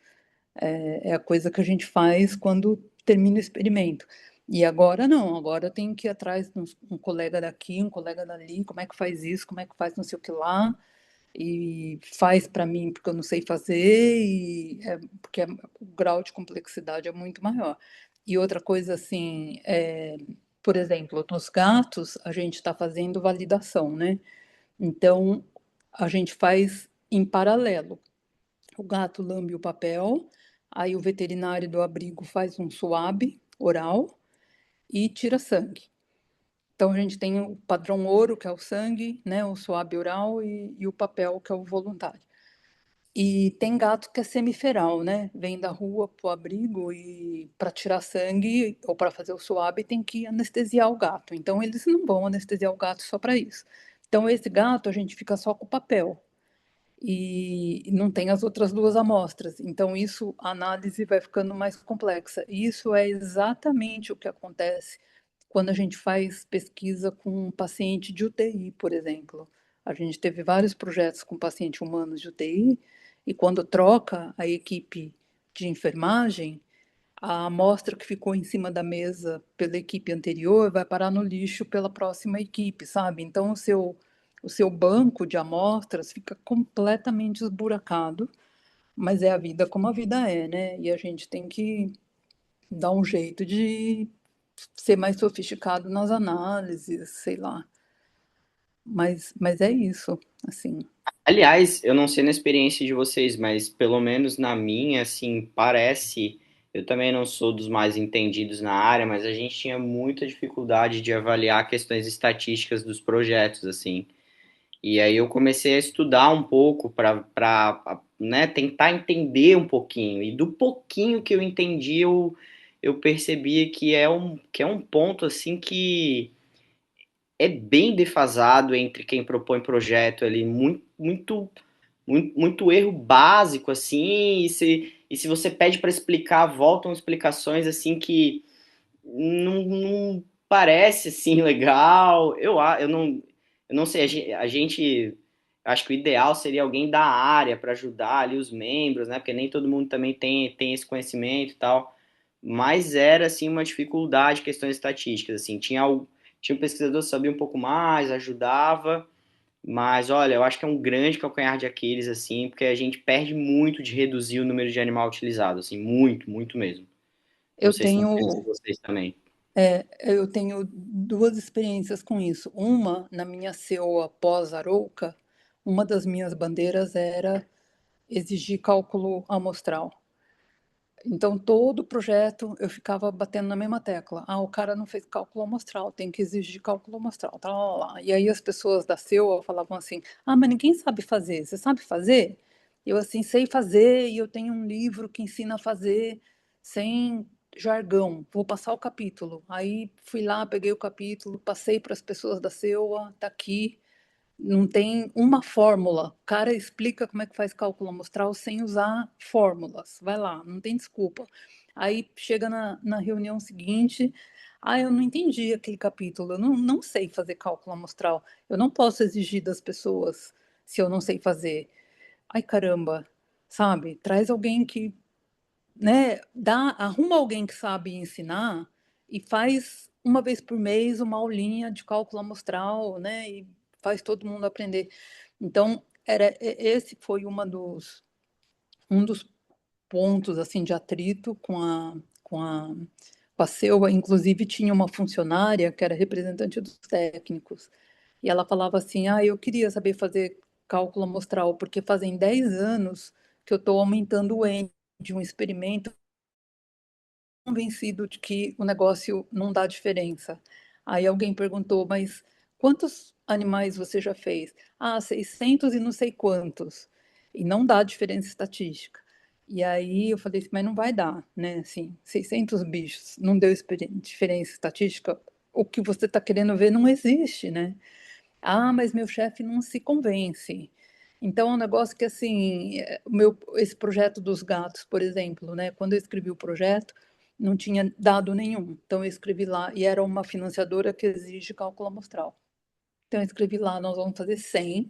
É a coisa que a gente faz quando termina o experimento. E agora não, agora eu tenho que ir atrás de um colega daqui, um colega dali, como é que faz isso, como é que faz não sei o que lá, e faz para mim porque eu não sei fazer, porque o grau de complexidade é muito maior. E outra coisa assim, por exemplo, nos gatos a gente está fazendo validação, né? Então a gente faz em paralelo. O gato lambe o papel, aí o veterinário do abrigo faz um suave oral e tira sangue. Então a gente tem o padrão ouro, que é o sangue, né, o suave oral e o papel, que é o voluntário. E tem gato que é semiferal, né? Vem da rua pro abrigo e para tirar sangue ou para fazer o suave tem que anestesiar o gato. Então eles não vão anestesiar o gato só para isso. Então esse gato a gente fica só com o papel e não tem as outras duas amostras. Então, isso, a análise vai ficando mais complexa. E isso é exatamente o que acontece quando a gente faz pesquisa com um paciente de UTI, por exemplo. A gente teve vários projetos com pacientes humanos de UTI, e quando troca a equipe de enfermagem, a amostra que ficou em cima da mesa pela equipe anterior vai parar no lixo pela próxima equipe, sabe? Então, o seu banco de amostras fica completamente esburacado, mas é a vida como a vida é, né? E a gente tem que dar um jeito de ser mais sofisticado nas análises, sei lá. Mas é isso, assim. Aliás, eu não sei na experiência de vocês, mas pelo menos na minha, assim, parece. Eu também não sou dos mais entendidos na área, mas a gente tinha muita dificuldade de avaliar questões estatísticas dos projetos, assim. E aí eu comecei a estudar um pouco para, né, tentar entender um pouquinho. E do pouquinho que eu entendi, eu percebi que é um ponto assim que é bem defasado entre quem propõe projeto ali, muito, muito, muito, muito erro básico assim, e se você pede para explicar, voltam explicações assim que não parece assim legal. Eu não sei, a gente acho que o ideal seria alguém da área para ajudar ali os membros, né? Porque nem todo mundo também tem esse conhecimento e tal. Mas era assim uma dificuldade, questões estatísticas, assim, tinha um pesquisador que sabia um pouco mais, ajudava, mas olha, eu acho que é um grande calcanhar de Aquiles, assim, porque a gente perde muito de reduzir o número de animal utilizado, assim, muito, muito mesmo. Não Eu sei se na experiência tenho, de vocês também. eu tenho duas experiências com isso. Uma, na minha CEOA pós-Arouca, uma das minhas bandeiras era exigir cálculo amostral. Então, todo projeto eu ficava batendo na mesma tecla. Ah, o cara não fez cálculo amostral, tem que exigir cálculo amostral. Tá, lá, lá, lá. E aí as pessoas da CEUA falavam assim: ah, mas ninguém sabe fazer. Você sabe fazer? Eu, assim, sei fazer e eu tenho um livro que ensina a fazer sem jargão, vou passar o capítulo. Aí fui lá, peguei o capítulo, passei para as pessoas da CEUA, tá aqui. Não tem uma fórmula. O cara explica como é que faz cálculo amostral sem usar fórmulas. Vai lá, não tem desculpa. Aí chega na reunião seguinte, eu não entendi aquele capítulo, eu não sei fazer cálculo amostral. Eu não posso exigir das pessoas se eu não sei fazer. Ai, caramba, sabe? Traz alguém que, né, arruma alguém que sabe ensinar e faz uma vez por mês uma aulinha de cálculo amostral, né, e faz todo mundo aprender. Então, esse foi um dos pontos assim de atrito com a CEUA. Inclusive tinha uma funcionária que era representante dos técnicos e ela falava assim: eu queria saber fazer cálculo amostral porque fazem 10 anos que eu estou aumentando o N de um experimento convencido de que o negócio não dá diferença. Aí alguém perguntou, mas quantos animais você já fez? 600 e não sei quantos. E não dá diferença estatística. E aí eu falei assim, mas não vai dar, né? Assim, 600 bichos, não deu diferença estatística? O que você está querendo ver não existe, né? Mas meu chefe não se convence. Então, é um negócio que, assim, esse projeto dos gatos, por exemplo, né? Quando eu escrevi o projeto, não tinha dado nenhum. Então, eu escrevi lá, e era uma financiadora que exige cálculo amostral. Então, eu escrevi lá, nós vamos fazer 100,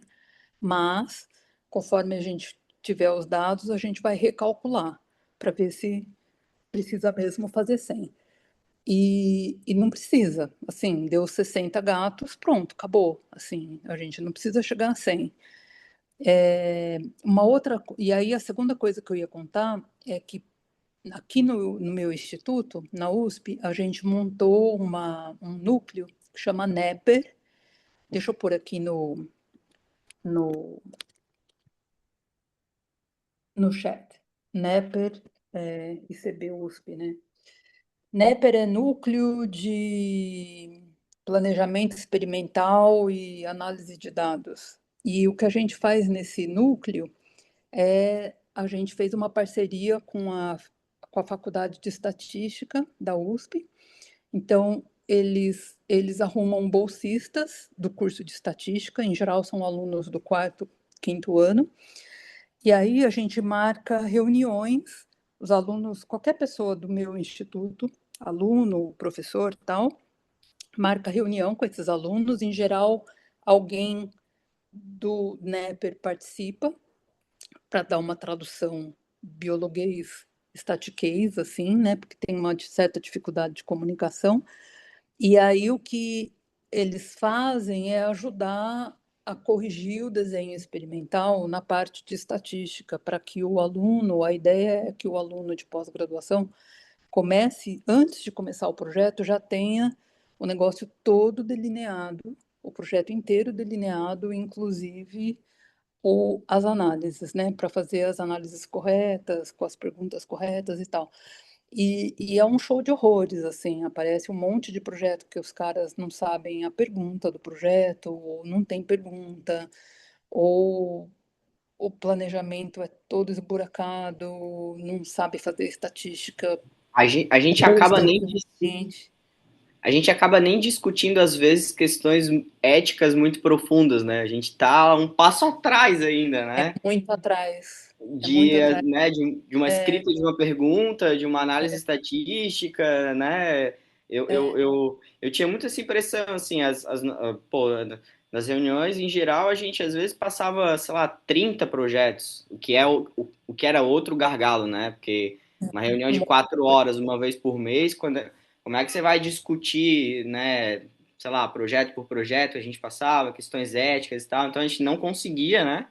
mas, conforme a gente tiver os dados, a gente vai recalcular, para ver se precisa mesmo fazer 100. E não precisa, assim, deu 60 gatos, pronto, acabou, assim, a gente não precisa chegar a 100. E aí a segunda coisa que eu ia contar é que aqui no meu instituto, na USP, a gente montou um núcleo que chama NEPER, deixa eu pôr aqui no, no chat, NEPER, ICB USP, né? NEPER é Núcleo de Planejamento Experimental e Análise de Dados. E o que a gente faz nesse núcleo a gente fez uma parceria com a Faculdade de Estatística da USP. Então, eles arrumam bolsistas do curso de estatística, em geral são alunos do quarto, quinto ano, e aí a gente marca reuniões, os alunos, qualquer pessoa do meu instituto, aluno, professor, tal, marca reunião com esses alunos, em geral alguém do NEPER participa para dar uma tradução biologuês, statiquês, assim, né, porque tem uma certa dificuldade de comunicação, e aí o que eles fazem é ajudar a corrigir o desenho experimental na parte de estatística, para que o aluno, a ideia é que o aluno de pós-graduação comece, antes de começar o projeto, já tenha o negócio todo delineado, o projeto inteiro delineado, inclusive as análises, né, para fazer as análises corretas, com as perguntas corretas e tal. E é um show de horrores, assim, aparece um monte de projeto que os caras não sabem a pergunta do projeto, ou não tem pergunta, ou o planejamento é todo esburacado, não sabe fazer estatística A gente ou acaba nem suficiente. a gente acaba nem discutindo, às vezes, questões éticas muito profundas, né? A gente está um passo atrás ainda, né? Muito atrás, é muito De, atrás. né, de uma É, escrita de uma pergunta, de uma análise é, estatística, né? Eu tinha muito essa impressão, assim, pô, nas reuniões, em geral, a gente às vezes passava, sei lá, 30 projetos, o que é o que era outro gargalo, né? Porque uma reunião de 4 horas, uma vez por mês, como é que você vai discutir, né? Sei lá, projeto por projeto, a gente passava, questões éticas e tal, então a gente não conseguia, né?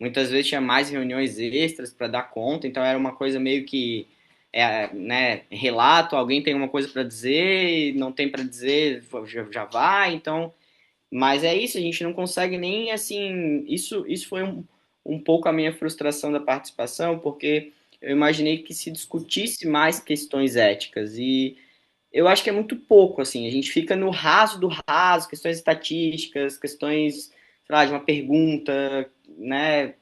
Muitas vezes tinha mais reuniões extras para dar conta, então era uma coisa meio que, né, relato, alguém tem uma coisa para dizer, não tem para dizer, já vai, então, mas é isso, a gente não consegue nem, assim, isso foi um pouco a minha frustração da participação, porque eu imaginei que se discutisse mais questões éticas, e eu acho que é muito pouco, assim, a gente fica no raso do raso, questões estatísticas, questões, sei lá, de uma pergunta, né?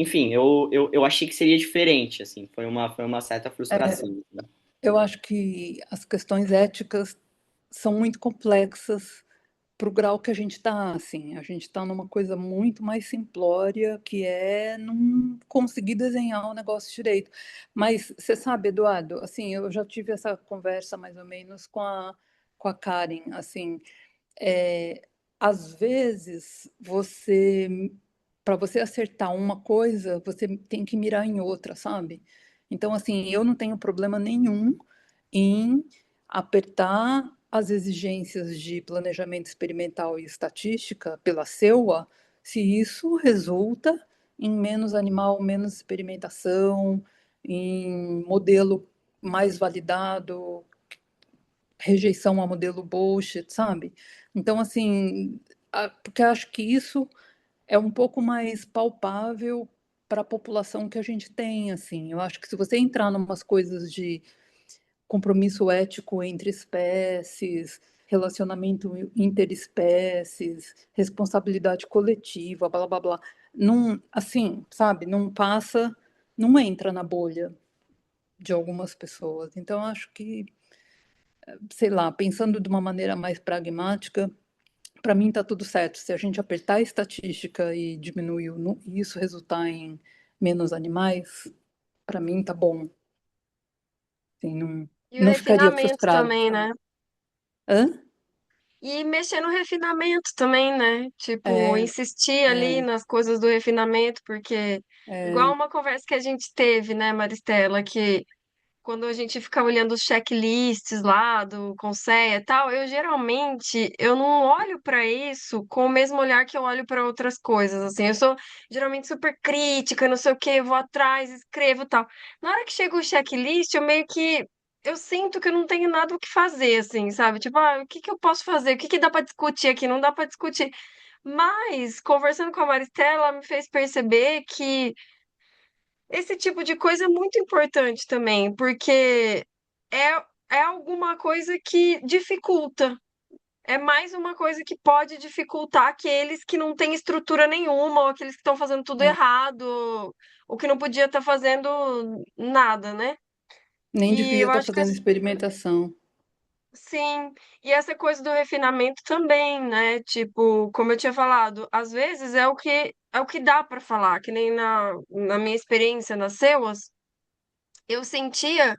enfim, eu achei que seria diferente, assim, foi uma certa frustração. Eu acho que as questões éticas são muito complexas para o grau que a gente está, assim. A gente está numa coisa muito mais simplória, que é não conseguir desenhar o negócio direito. Mas você sabe, Eduardo, assim, eu já tive essa conversa mais ou menos com a Karen, assim, é, às vezes para você acertar uma coisa, você tem que mirar em outra, sabe? Então, assim, eu não tenho problema nenhum em apertar as exigências de planejamento experimental e estatística pela SEUA, se isso resulta em menos animal, menos experimentação, em modelo mais validado, rejeição a modelo bullshit, sabe? Então, assim, porque eu acho que isso é um pouco mais palpável para a população que a gente tem, assim. Eu acho que se você entrar em umas coisas de compromisso ético entre espécies, relacionamento interespécies, responsabilidade coletiva, blá blá blá, não, assim, sabe, não passa, não entra na bolha de algumas pessoas. Então, acho que, sei lá, pensando de uma maneira mais pragmática, para mim está tudo certo. Se a gente apertar a estatística e diminuir e isso resultar em menos animais, para mim tá bom. Assim, não, E o não ficaria refinamento frustrado, também, sabe? né? Hã? E mexer no refinamento também, né? Tipo, É, insistir ali é, nas coisas do refinamento, porque igual é, uma conversa que a gente teve, né, Maristela, que quando a gente fica olhando os checklists lá do Conceia e tal, eu geralmente eu não olho para isso com o mesmo olhar que eu olho para outras coisas, assim. Eu sou geralmente super crítica, não sei o quê, vou atrás, escrevo e tal. Na hora que chega o checklist, eu meio que eu sinto que eu não tenho nada o que fazer, assim, sabe? Tipo, o que que eu posso fazer? O que que dá para discutir aqui? Não dá para discutir. Mas, conversando com a Maristela, ela me fez perceber que esse tipo de coisa é muito importante também, porque é, é alguma coisa que dificulta. É mais uma coisa que pode dificultar aqueles que não têm estrutura nenhuma, ou aqueles que estão fazendo tudo é. errado, ou que não podia estar fazendo nada, né? Nem E devia eu estar acho que fazendo experimentação. sim, e essa coisa do refinamento também, né? Tipo, como eu tinha falado, às vezes é o que dá para falar, que nem na minha experiência nas CEUAS, eu sentia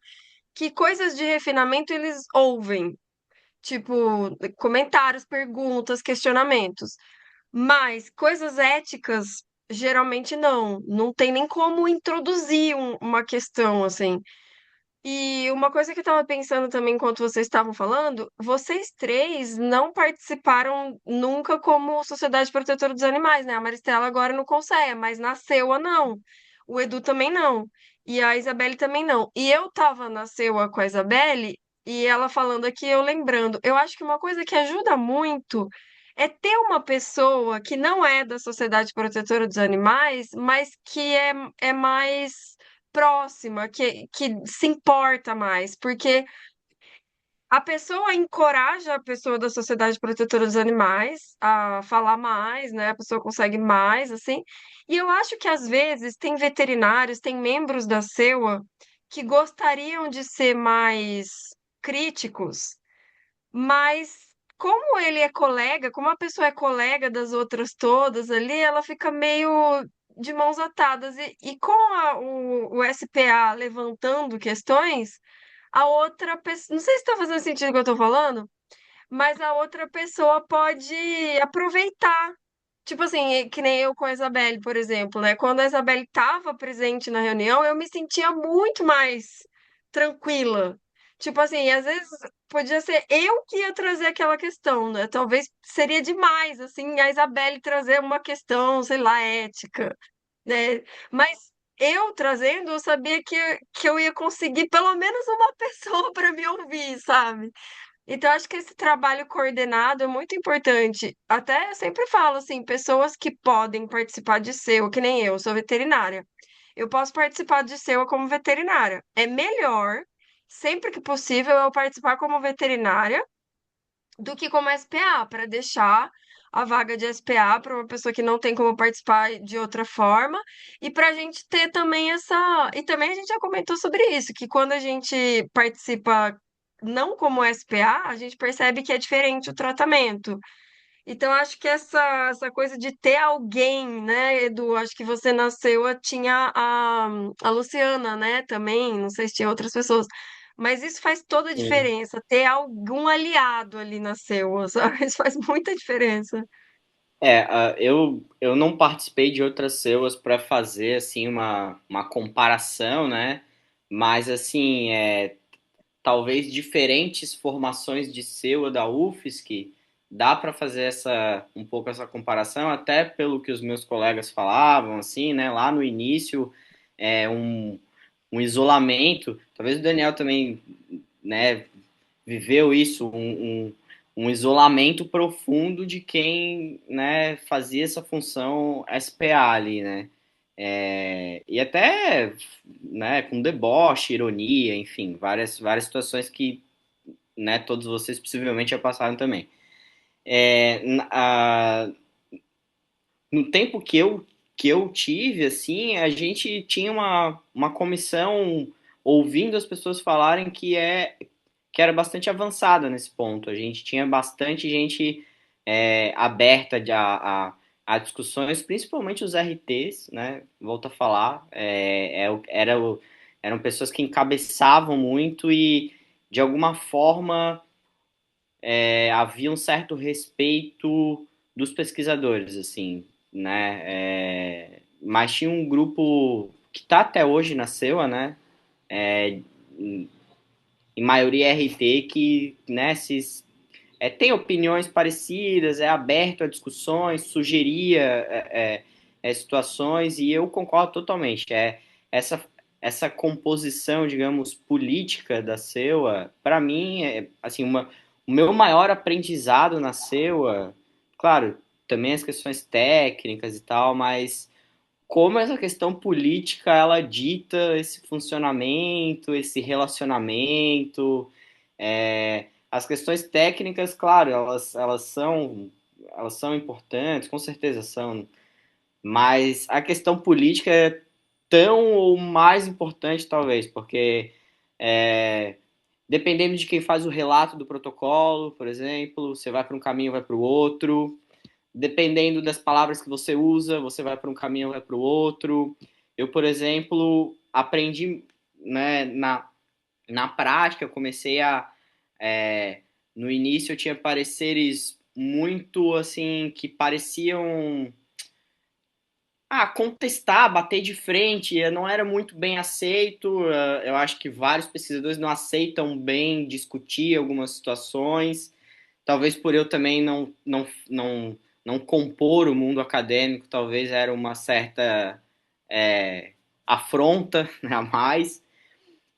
que coisas de refinamento eles ouvem, tipo, comentários, perguntas, questionamentos. Mas coisas éticas, geralmente não. Não tem nem como introduzir uma questão assim. E uma coisa que eu estava pensando também enquanto vocês estavam falando, vocês três não participaram nunca como Sociedade Protetora dos Animais, né? A Maristela agora no Conceia, mas na CEUA não. O Edu também não. E a Isabelle também não. E eu tava na CEUA com a Isabelle e ela falando aqui, eu lembrando. Eu acho que uma coisa que ajuda muito é ter uma pessoa que não é da Sociedade Protetora dos Animais, mas que é mais próxima, que se importa mais, porque a pessoa encoraja a pessoa da Sociedade Protetora dos Animais a falar mais, né? A pessoa consegue mais, assim. E eu acho que às vezes tem veterinários, tem membros da SEUA que gostariam de ser mais críticos, mas como ele é colega, como a pessoa é colega das outras todas ali, ela fica meio de mãos atadas. E com o SPA levantando questões, a outra pessoa. Não sei se está fazendo sentido o que eu estou falando, mas a outra pessoa pode aproveitar. Tipo assim, que nem eu com a Isabelle, por exemplo, né? Quando a Isabelle estava presente na reunião, eu me sentia muito mais tranquila. Tipo assim, às vezes podia ser eu que ia trazer aquela questão, né? Talvez seria demais, assim, a Isabelle trazer uma questão, sei lá, ética, né? Mas eu trazendo, eu sabia que eu ia conseguir pelo menos uma pessoa para me ouvir, sabe? Então, acho que esse trabalho coordenado é muito importante. Até eu sempre falo assim, pessoas que podem participar de SEUA, que nem eu, sou veterinária. Eu posso participar de SEUA como veterinária. É melhor, sempre que possível, eu participar como veterinária do que como SPA, para deixar a vaga de SPA para uma pessoa que não tem como participar de outra forma, e para a gente ter também essa. E também a gente já comentou sobre isso, que quando a gente participa não como SPA, a gente percebe que é diferente o tratamento. Então, acho que essa coisa de ter alguém, né, Edu? Acho que você nasceu, tinha a Luciana, né, também, não sei se tinha outras pessoas, mas isso faz toda a Sim. diferença, ter algum aliado ali na CEUA, sabe? Isso faz muita diferença. Eu não participei de outras CEUs para fazer assim uma comparação, né? Mas assim, talvez diferentes formações de CEUA da UFSC, dá para fazer um pouco essa comparação, até pelo que os meus colegas falavam, assim, né? Lá no início, é um isolamento. Talvez o Daniel também, né, viveu isso, um isolamento profundo de quem, né, fazia essa função SPA ali, né? E até, né, com deboche, ironia, enfim, várias situações que, né, todos vocês possivelmente já passaram também. É, no tempo que eu tive, assim, a gente tinha uma comissão ouvindo as pessoas falarem que era bastante avançada nesse ponto. A gente tinha bastante gente aberta a discussões, principalmente os RTs, né? Volto a falar, eram pessoas que encabeçavam muito e, de alguma forma, havia um certo respeito dos pesquisadores, assim, né? Mas tinha um grupo que está até hoje na CEUA, né? Em maioria RT que, né, tem opiniões parecidas, é aberto a discussões, sugeria situações, e eu concordo totalmente. Essa, essa composição, digamos, política da CEUA, para mim, assim, o meu maior aprendizado na CEUA, claro, também as questões técnicas e tal, mas como essa questão política ela dita esse funcionamento, esse relacionamento, as questões técnicas, claro, elas são importantes, com certeza são, mas a questão política é tão ou mais importante, talvez, porque é, dependendo de quem faz o relato do protocolo, por exemplo, você vai para um caminho, vai para o outro. Dependendo das palavras que você usa, você vai para um caminho, vai para o outro. Eu, por exemplo, aprendi, né, na prática, eu comecei no início eu tinha pareceres muito, assim, que pareciam contestar, bater de frente, eu não era muito bem aceito. Eu acho que vários pesquisadores não aceitam bem discutir algumas situações. Talvez por eu também não compor o mundo acadêmico, talvez era uma certa afronta, né, a mais.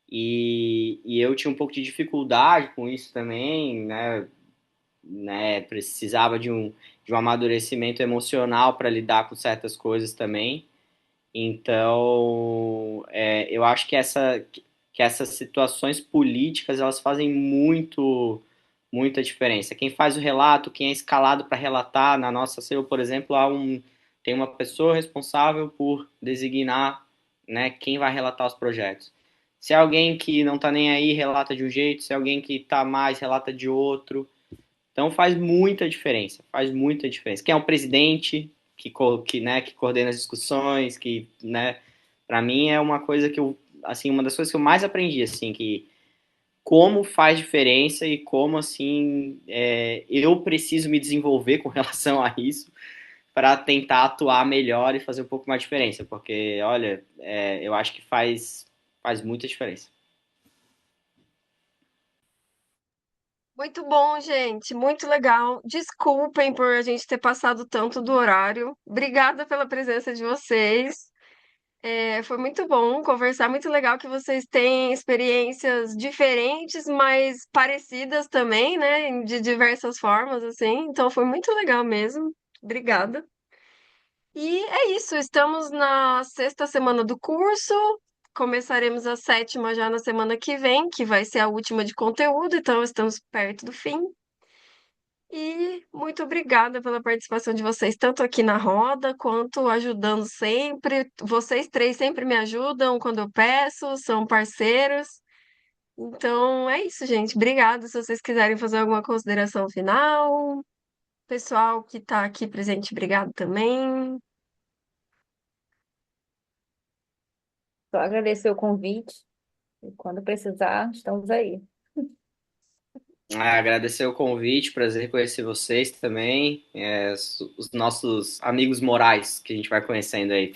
E eu tinha um pouco de dificuldade com isso também, né, precisava de um amadurecimento emocional para lidar com certas coisas também. Então, eu acho que essas situações políticas elas fazem muita diferença. Quem faz o relato, quem é escalado para relatar, na nossa CEU, por exemplo, tem uma pessoa responsável por designar, né, quem vai relatar os projetos. Se é alguém que não está nem aí, relata de um jeito, se é alguém que está mais, relata de outro. Então faz muita diferença, faz muita diferença. Quem é o presidente né, que coordena as discussões, que, né, para mim é uma coisa que assim, uma das coisas que eu mais aprendi, assim, que como faz diferença e como, assim, eu preciso me desenvolver com relação a isso para tentar atuar melhor e fazer um pouco mais diferença, porque, olha, eu acho que faz muita diferença. Muito bom, gente, muito legal. Desculpem por a gente ter passado tanto do horário. Obrigada pela presença de vocês. Foi muito bom conversar, muito legal que vocês têm experiências diferentes, mas parecidas também, né? De diversas formas, assim. Então foi muito legal mesmo. Obrigada. E é isso, estamos na sexta semana do curso. Começaremos a sétima já na semana que vem, que vai ser a última de conteúdo, então estamos perto do fim. E muito obrigada pela participação de vocês, tanto aqui na roda quanto ajudando sempre. Vocês três sempre me ajudam quando eu peço, são parceiros. Então é isso, gente. Obrigada. Se vocês quiserem fazer alguma consideração final, pessoal que está aqui presente, obrigado também. Só agradecer o convite e quando precisar, estamos aí. Agradecer o convite, prazer conhecer vocês também, os nossos amigos morais que a gente vai conhecendo aí,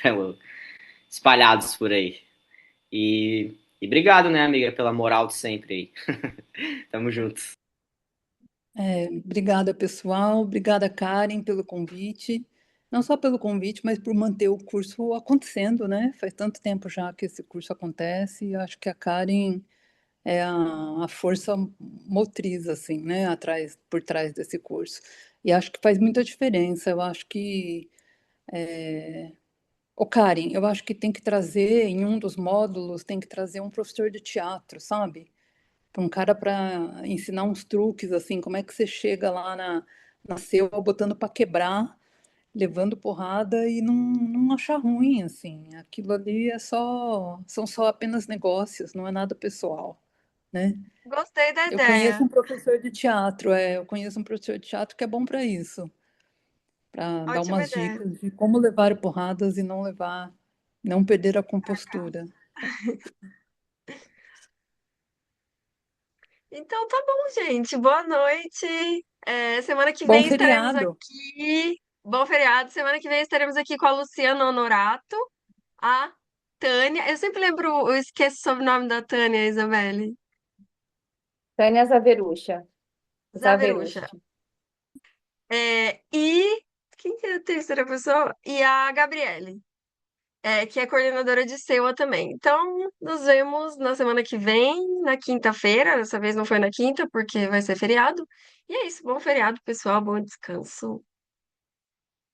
espalhados por aí. E obrigado, né, amiga, pela moral de sempre aí. Tamo junto. Obrigada, pessoal. Obrigada, Karen, pelo convite. Não só pelo convite, mas por manter o curso acontecendo, né? Faz tanto tempo já que esse curso acontece e acho que a Karen é a força motriz, assim, né? Por trás desse curso. E acho que faz muita diferença. Eu acho que Ô, Karen, eu acho que tem que trazer, em um dos módulos, tem que trazer um professor de teatro, sabe? Pra um cara para ensinar uns truques, assim, como é que você chega lá na selva botando para quebrar, levando porrada e não achar ruim, assim. Aquilo ali são só apenas negócios, não é nada pessoal, né? Gostei da Eu conheço ideia. um professor de teatro, eu conheço um professor de teatro que é bom para isso, para dar Ótima umas ideia. dicas de como levar porradas e não perder a compostura. Então tá bom, gente. Boa noite. Semana que Bom vem estaremos feriado. aqui. Bom feriado. Semana que vem estaremos aqui com a Luciana Honorato, a Tânia. Eu sempre lembro, eu esqueço o sobrenome da Tânia, Isabelle. Tânia Zaverucha. Zaverucha. Zaverucci. E quem que é a terceira pessoa? E a Gabriele, que é coordenadora de SEUA também. Então, nos vemos na semana que vem, na quinta-feira. Dessa vez não foi na quinta, porque vai ser feriado. E é isso. Bom feriado, pessoal. Bom descanso.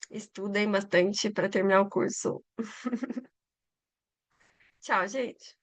Estudem bastante para terminar o curso. Tchau, gente.